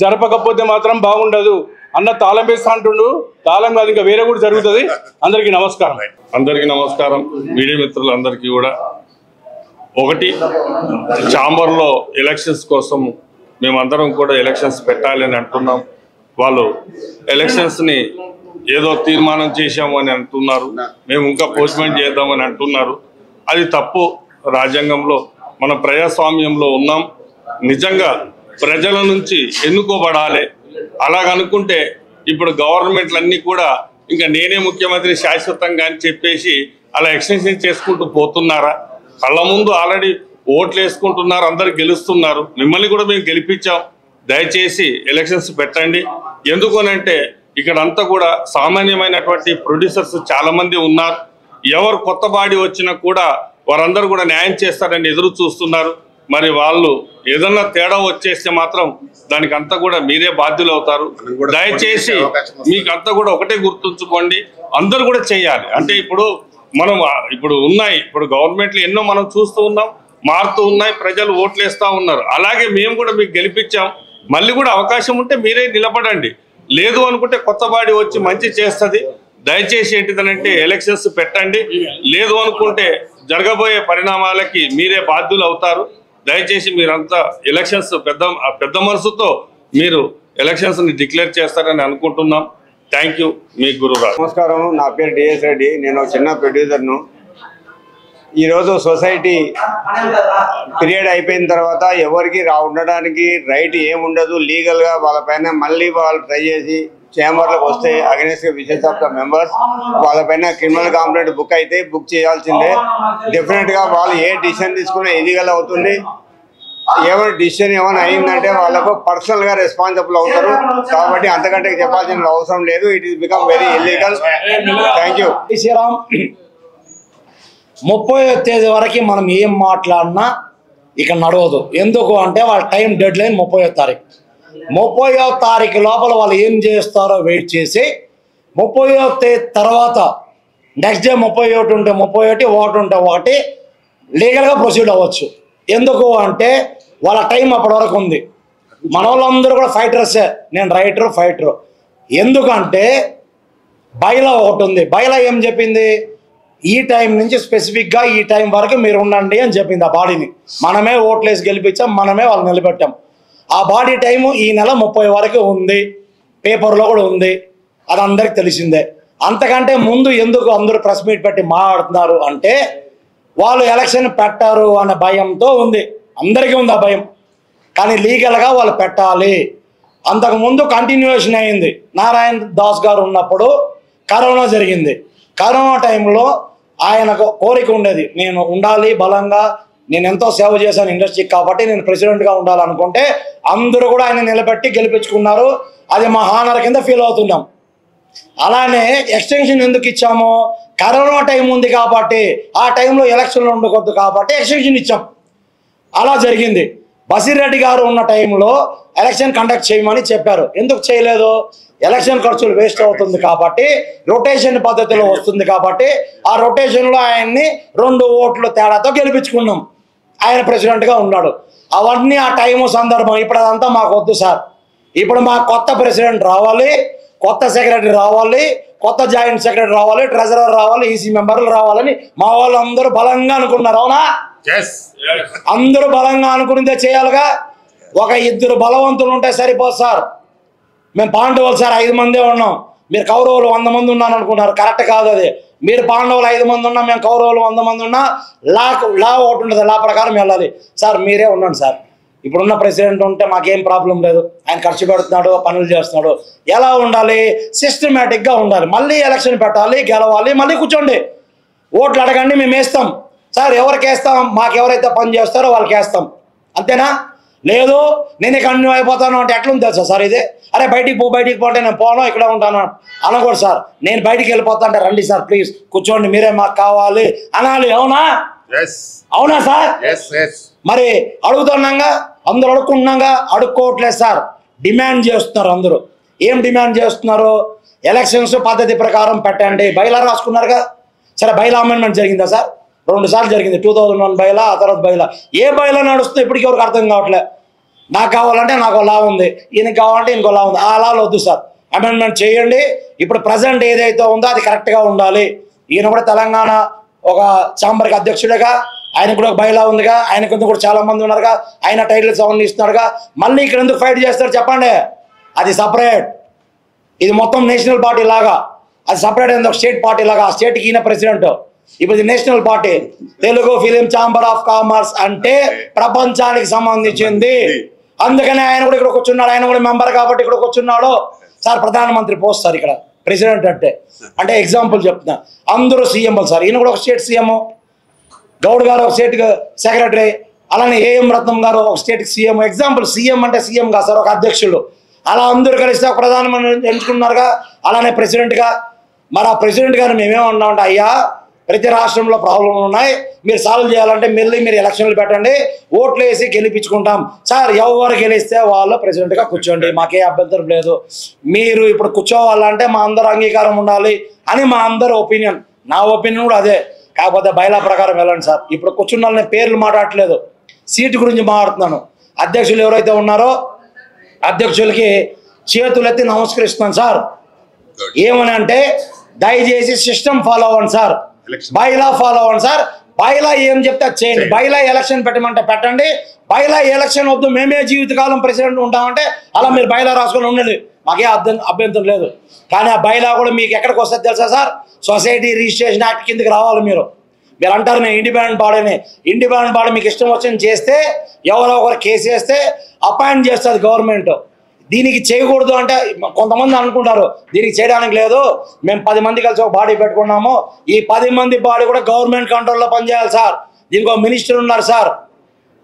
జరపకపోతే మాత్రం బాగుండదు. అన్న తాళం వేస్తా అంటుండు, తాళం కాదు ఇంకా వేరే కూడా జరుగుతుంది. అందరికీ నమస్కారం. అందరికీ నమస్కారం. మీడియా మిత్రులందరికీ కూడా ఒకటి, ఛాంబర్లో ఎలక్షన్స్ కోసం మేమందరం కూడా ఎలక్షన్స్ పెట్టాలి అని అంటున్నాం. వాళ్ళు ఎలక్షన్స్ని ఏదో తీర్మానం చేశాము అని అంటున్నారు, మేము ఇంకా పోస్ట్పోన్ చేద్దామని అంటున్నారు. అది తప్పు. రాజ్యాంగంలో మన ప్రజాస్వామ్యంలో ఉన్నాం. నిజంగా ప్రజల నుంచి ఎన్నుకోబడాలి. అలాగనుకుంటే ఇప్పుడు గవర్నమెంట్లన్నీ కూడా ఇంకా నేనే ముఖ్యమంత్రి శాశ్వతంగా అని చెప్పేసి అలా ఎక్స్టెన్షన్ చేసుకుంటూ పోతున్నారా? కళ్ళ ముందు ఆల్రెడీ ఓట్లు వేసుకుంటున్నారు, అందరు గెలుస్తున్నారు. మిమ్మల్ని కూడా మేము గెలిపించాం. దయచేసి ఎలక్షన్స్ పెట్టండి. ఎందుకనంటే ఇక్కడంతా కూడా సామాన్యమైనటువంటి ప్రొడ్యూసర్స్ చాలా మంది ఉన్నారు. ఎవరు కొత్త బాడీ వచ్చినా కూడా వారందరూ కూడా న్యాయం చేస్తారని ఎదురు చూస్తున్నారు. మరి వాళ్ళు ఏదన్నా తేడా వచ్చేస్తే మాత్రం దానికి అంతా కూడా మీరే బాధ్యులు అవుతారు. దయచేసి మీకు అంతా కూడా ఒకటే గుర్తుంచుకోండి, అందరూ కూడా చేయాలి. అంటే ఇప్పుడు ఉన్నాయి, ఇప్పుడు గవర్నమెంట్లు ఎన్నో మనం చూస్తూ ఉన్నాం, మారుతూ ఉన్నాయి, ప్రజలు ఓట్లు వేస్తూ ఉన్నారు. అలాగే మేము కూడా మీకు గెలిపించాం. మళ్ళీ కూడా అవకాశం ఉంటే మీరే నిలబడండి. లేదు అనుకుంటే కొత్త బాడీ వచ్చి మంచి చేస్తుంది. దయచేసి ఏంటిదనంటే ఎలక్షన్స్ పెట్టండి. లేదు అనుకుంటే జరగబోయే పరిణామాలకి మీరే బాధ్యులు అవుతారు. దయచేసి మీరంతా ఎలక్షన్స్ పెద్ద మనసుతో మీరు ఎలక్షన్స్ని డిక్లేర్ చేస్తారని అనుకుంటున్నాం. Thank you. మీ గురురాజ్. నమస్కారం. నా పేరు డిఎస్ రెడ్డి. నేను చిన్న ప్రొడ్యూసర్ను. ఈరోజు సొసైటీ పీరియడ్ అయిపోయిన తర్వాత ఎవరికి ఉండడానికి రైట్ ఏముండదు. లీగల్గా వాళ్ళపైన మళ్ళీ వాళ్ళు ట్రై చేసి చేంబర్లకు వస్తే against wishes of the members వాళ్ళపైన క్రిమినల్ కంప్లైంట్ బుక్ చేయాల్సిందే. డెఫినెట్గా వాళ్ళు ఏ డిసిషన్ తీసుకున్నా ఇల్లీగల్ అవుతుంది. ఏమైనా డిసిషన్ ఏమైనా అయిందంటే వాళ్ళకు పర్సనల్గా రెస్పాన్సిబుల్ అవుతారు. కాబట్టి అంతకంటే చెప్పాల్సిన అవసరం లేదు. It is become very illegal. Thank you. Sriram, 30వ తేదీ వరకు మనం ఏం మాట్లాడినా ఇక నడవదు. ఎందుకు అంటే వాళ్ళ టైం డెడ్ లైన్ 30వ తారీఖు. 30వ తారీఖు లోపల వాళ్ళు ఏం చేస్తారో వెయిట్ చేసి 30వ తేదీ తర్వాత నెక్స్ట్ డే 31 ఉంటే 31, 1 ఉంటే 1 లీగల్గా ప్రొసీడ్ అవ్వచ్చు. ఎందుకు అంటే వాళ్ళ టైం అప్పటి వరకు ఉంది. మన వాళ్ళందరూ కూడా ఫైటర్సే. నేను రైటరు, ఫైటరు. ఎందుకంటే బైలా ఒకటి ఉంది. బైలా ఏం చెప్పింది? ఈ టైం నుంచి స్పెసిఫిక్గా ఈ టైం వరకు మీరు ఉండండి అని చెప్పింది. ఆ బాడీని మనమే ఓట్లేసి గెలిపించాం, మనమే వాళ్ళు నిలబెట్టాం. ఆ బాడీ టైము ఈ నెల 30 వరకు ఉంది. పేపర్లో కూడా ఉంది. అది అందరికి తెలిసిందే. అంతకంటే ముందు ఎందుకు అందరూ ప్రెస్ మీట్ పెట్టి మాట్లాడుతున్నారు అంటే వాళ్ళు ఎలక్షన్ పెట్టారు అనే భయంతో ఉంది. అందరికీ ఉంది ఆ భయం. కానీ లీగల్గా వాళ్ళు పెట్టాలి. అంతకుముందు కంటిన్యూషన్ అయింది. నారాయణ దాస్ గారు ఉన్నప్పుడు కరోనా జరిగింది. కరోనా టైంలో ఆయనకు కోరిక ఉండేది, నేను ఉండాలి బలంగా, నేను ఎంతో సేవ చేశాను ఇండస్ట్రీకి కాబట్టి నేను ప్రెసిడెంట్గా ఉండాలనుకుంటే అందరూ కూడా ఆయన నిలబెట్టి గెలిపించుకున్నారు. అది మా హానర్ కింద ఫీల్ అవుతున్నాం. అలానే ఎక్స్టెన్షన్ ఎందుకు ఇచ్చాము? కరోనా టైం ఉంది కాబట్టి, ఆ టైంలో ఎలక్షన్లు ఉండకూడదు కాబట్టి ఎక్స్టెన్షన్ ఇచ్చాం. అలా జరిగింది. బసిరెడ్డి గారు ఉన్న టైంలో ఎలక్షన్ కండక్ట్ చేయమని చెప్పారు. ఎందుకు చేయలేదు? ఎలక్షన్ ఖర్చులు వేస్ట్ అవుతుంది కాబట్టి, రొటేషన్ పద్ధతిలో వస్తుంది కాబట్టి ఆ రొటేషన్లో ఆయన్ని 2 ఓట్ల తేడాతో గెలిపించుకున్నాం. ఆయన ప్రెసిడెంట్గా ఉన్నాడు. అవన్నీ ఆ టైము సందర్భం. ఇప్పుడు అదంతా మాకు వద్దు సార్. ఇప్పుడు మాకు కొత్త ప్రెసిడెంట్ రావాలి, కొత్త సెక్రటరీ రావాలి, కొత్త జాయింట్ సెక్రటరీ రావాలి, ట్రెజరర్ రావాలి, ఈసీ మెంబర్లు రావాలని మా వాళ్ళందరూ బలంగా అనుకున్నారు. అవునా? అందరూ బలంగా అనుకునిదే చేయాలిగా. ఒక 2 బలవంతులు ఉంటే సరిపోదు సార్. మేము పాండవులు సార్ 5 మందే ఉన్నాం, మీరు కౌరవులు 100 మంది ఉన్నాను అనుకున్నారు. కరెక్ట్ కాదు అది. మీరు పాండవులు 5 మంది ఉన్నా, మేము కౌరవులు 100 మంది ఉన్నా లా ఒకటి ఉంటుంది. లా ప్రకారం వెళ్ళాలి సార్. మీరే ఉండండి సార్. ఇప్పుడున్న ప్రెసిడెంట్ ఉంటే మాకేం ప్రాబ్లం లేదు. ఆయన ఖర్చు పెడుతున్నాడు, పనులు చేస్తున్నాడు. ఎలా ఉండాలి? సిస్టమేటిక్గా ఉండాలి. మళ్ళీ ఎలక్షన్ పెట్టాలి, గెలవాలి, మళ్ళీ కూర్చోండి, ఓట్లు అడగండి, మేము వేస్తాం సార్. ఎవరికి వేస్తాం? మాకు ఎవరైతే పని చేస్తారో వాళ్ళకి వేస్తాం. అంతేనా? లేదు నేను ఇక్కడ అన్యం అయిపోతాను అంటే ఎట్లుంది తెలుసా సార్ ఇది? అరే బయటికి పోతే నేను పోను, ఇక్కడ ఉంటాను అనకూడదు సార్. నేను బయటికి వెళ్ళిపోతా అంటే రండి సార్ ప్లీజ్ కూర్చోండి, మీరే మాకు కావాలి అనాలి. అవునా? అవునా సార్? మరి అడుగుతున్నాగా, అందరూ అడుక్కుంటున్నాగా, అడుక్కోవట్లేదు సార్, డిమాండ్ చేస్తున్నారు అందరూ. ఏం డిమాండ్ చేస్తున్నారు? ఎలక్షన్స్ పద్ధతి ప్రకారం పెట్టండి. బైలా రాసుకున్నారుగా, సరే బైలా అమెండ్మెంట్ జరిగిందా సార్? 2 సార్లు జరిగింది. 2001 బైలా, ఆ తర్వాత బైలా. ఏ బైలా నడుస్తుందో ఇప్పటికీ ఎవరికి అర్థం కావట్లే. నాకు కావాలంటే నాకు లా ఉంది, ఈయనకి కావాలంటే ఇంకో లా ఉంది. ఆ లాలు వద్దు సార్, అమెండ్మెంట్ చేయండి. ఇప్పుడు ప్రజెంట్ ఏదైతే ఉందో అది కరెక్ట్గా ఉండాలి. ఈయన కూడా తెలంగాణ ఒక ఛాంబర్కి అధ్యక్షుడిగా, ఆయన కూడా ఒక బైలా ఉందిగా, ఆయన కింద కూడా చాలా మంది ఉన్నారుగా, ఆయన టైటిల్స్ అవన్నీ ఇస్తున్నాడుగా. మళ్ళీ ఇక్కడ ఎందుకు ఫైట్ చేస్తారు చెప్పండి? అది సపరేట్, ఇది మొత్తం నేషనల్ పార్టీ లాగా. అది సపరేట్ అయింది ఒక స్టేట్ పార్టీ లాగా. ఆ స్టేట్కి ఈయన ప్రెసిడెంట్. ఇప్పుడు ఇది national party. Telugu film chamber of commerce అంటే ప్రపంచానికి సంబంధించింది. అందుకనే ఆయన కూడా ఇక్కడ కూర్చున్నాడు, ఆయన కూడా మెంబర్ కాబట్టి ఇక్కడ కూర్చున్నాడు. సార్ ప్రధానమంత్రి పోస్ట్ సార్ ఇక్కడ ప్రెసిడెంట్ అంటే ఎగ్జాంపుల్ చెప్తున్నా. అందరూ సీఎంలు సార్. ఈయన కూడా ఒక స్టేట్ సీఎం, గౌడ్ గారు ఒక స్టేట్ సెక్రటరీ, అలానే ఏఎం రత్నం గారు ఒక స్టేట్ సీఎం. ఎగ్జాంపుల్, సీఎం అంటే సీఎం కాదు సార్, ఒక అధ్యక్షుడు. అలా అందరూ కలిస్తే ఒక ప్రధానమంత్రి ఎంచుకున్నారుగా, అలానే ప్రెసిడెంట్గా. మరి ఆ ప్రెసిడెంట్ గారు మేమేమన్నామంటే, అయ్యా ప్రతి రాష్ట్రంలో ప్రాబ్లం ఉన్నాయి, మీరు సాల్వ్ చేయాలంటే మీరు ఎలక్షన్లు పెట్టండి, ఓట్లు వేసి గెలిపించుకుంటాం. సార్ ఎవరు గెలిస్తే వాళ్ళు ప్రెసిడెంట్గా కూర్చోండి, మాకే అభ్యంతరం లేదు. మీరు ఇప్పుడు కూర్చోవాలంటే మా అందరు అంగీకారం ఉండాలి అని మా అందరు ఒపీనియన్. నా ఒపీనియన్ కూడా అదే. కాకపోతే బైలా ప్రకారం వెళ్ళండి సార్. ఇప్పుడు కూర్చున్న వాళ్ళని పేర్లు మాట్లాడట్లేదు, సీటు గురించి మాట్లాడుతున్నాను. అధ్యక్షులు ఎవరైతే ఉన్నారో అధ్యక్షులకి చేతులెత్తి నమస్కరిస్తున్నాను సార్. ఏమని అంటే, దయచేసి సిస్టమ్ ఫాలో అవ్వండి సార్, బైలా ఫాలో అవ్వండి సార్. బైలా ఏం చెప్తే చేయండి. బైలా ఎలక్షన్ పెట్టమంటే పెట్టండి, బైలా ఎలక్షన్ వద్దు, మేమే జీవితకాలం ప్రెసిడెంట్ ఉంటామంటే అలా మీరు బైలా రాసుకొని ఉండండి, మాకే అభ్యంతరం లేదు. కానీ ఆ బైలా కూడా మీకు ఎక్కడికి వస్తుంది తెలుసా సార్? సొసైటీ రిజిస్ట్రేషన్ యాక్ట్ కిందకి రావాలి. మీరు అంటారు నేను ఇండిపెండెంట్ బాడీని. ఇండిపెండెంట్ బాడీ మీకు ఇష్టం వచ్చింది చేస్తే, ఎవరో ఒకరు కేసు వేస్తే అపాయింట్ చేస్తుంది గవర్నమెంట్. దీనికి చేయకూడదు అంటే కొంతమంది అనుకుంటారు, దీనికి చేయడానికి లేదు, మేము 10 మంది కలిసి ఒక బాడీ పెట్టుకున్నాము, ఈ 10 మంది బాడీ కూడా గవర్నమెంట్ కంట్రోల్లో పనిచేయాలి సార్. దీనికి ఒక మినిస్టర్ ఉన్నారు సార్.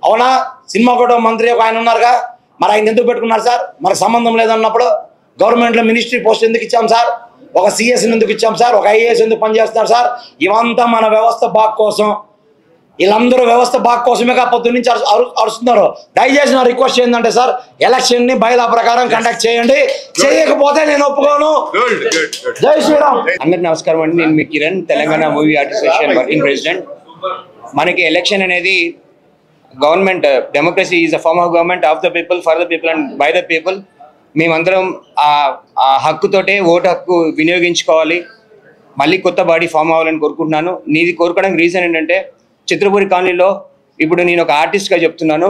అవునా? సినిమా కూడా మంత్రి ఒక ఆయన ఉన్నారుగా, మరి ఆయన ఎందుకు పెట్టుకున్నారు సార్? మనకు సంబంధం లేదన్నప్పుడు గవర్నమెంట్లో మినిస్ట్రీ పోస్ట్ ఎందుకు ఇచ్చాం సార్? ఒక సిఎస్ని ఎందుకు ఇచ్చాం సార్? ఒక ఐఏఎస్ ఎందుకు పనిచేస్తున్నారు సార్? ఇవంతా మన వ్యవస్థ బాగు కోసం. వీళ్ళందరూ వ్యవస్థ బాగు కోసమే పొద్దు నుంచి అరుస్తున్నారు. దయచేసి నా రిక్వెస్ట్ ఏంటంటే సార్, ఎలక్షన్ ని బైలా ప్రకారం కండక్ట్ చేయండి, చేయకపోతే నేను ఒప్పుకోను. జై శ్రీరామ్. అందరికి నమస్కారం అండి. నేను మీ Kiran, Telangana movie artist association working president. మనకి ఎలక్షన్ అనేది government, democracy is a form of government of the people, for the people and by the people. మేమందరం ఆ హక్కుతోటే ఓటు హక్కు వినియోగించుకోవాలి. మళ్ళీ కొత్త బాడీ ఫామ్ అవ్వాలని కోరుకుంటున్నాను. నీది కోరుకోవడానికి రీజన్ ఏంటంటే, చిత్రపూరి కాలనీలో ఇప్పుడు నేను ఒక ఆర్టిస్ట్గా చెప్తున్నాను.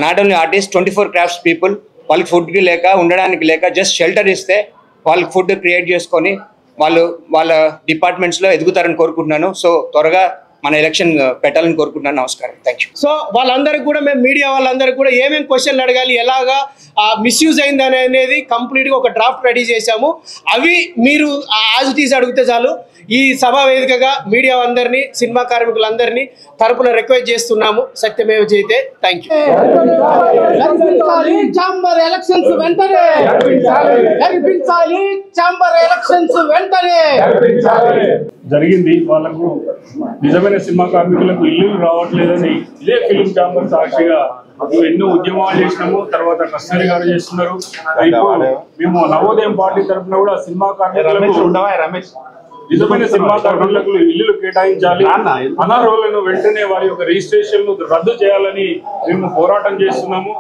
Not only artist, 24 crafts people, వాళ్ళకి ఫుడ్కి లేక, ఉండడానికి లేక, జస్ట్ షెల్టర్ ఇస్తే వాళ్ళకి ఫుడ్ క్రియేట్ చేసుకొని వాళ్ళు వాళ్ళ డిపార్ట్మెంట్స్లో ఎదుగుతారని కోరుకుంటున్నాను. సో త్వరగా మన ఎలక్షన్ పెట్టాలని కోరుకుంటున్నాను. నమస్కారం, థ్యాంక్ యూ. సో వాళ్ళందరికీ కూడా మేము మీడియా వాళ్ళందరికీ కూడా ఏమేమి క్వశ్చన్లు అడగాలి, ఎలాగా మిస్యూజ్ అయింది అనేది కంప్లీట్గా ఒక డ్రాఫ్ట్ రెడీ చేశాము. అవి మీరు యాజ్ ఇట్ ఈజ్ అడిగితే చాలు. ఈ సభా వేదికగా మీడియా అందరినీ, సినిమా కార్మికులందరినీ తరపున రిక్వెస్ట్ చేస్తున్నాము. సత్యమేవ జయతే. Thank you. ఛాంబర్ ఎలక్షన్స్ వెంటనే జరిపించాలి. ఛాంబర్ ఎలక్షన్స్ వెంటనే జరిగింది. వాళ్ళకు నిజమైన సినిమా కార్మికులకు ఇల్లు రావట్లేదని ఇదే ఫిలిం ఛాంబర్ సాక్షిగా ఎన్నో ఉద్యమాలు చేసినాము. తర్వాత కస్తూరి గారు చేస్తున్నారు. ఇప్పుడు మేము నవోదయం పార్టీ తరఫున కూడా సినిమా కార్మికులకు, నిజమైన సినిమా కార్మికులకు ఇల్లులు కేటాయించాలి, అనర్హులను వెంటనే వారి యొక్క రిజిస్ట్రేషన్ రద్దు చేయాలని మేము పోరాటం చేస్తున్నాము.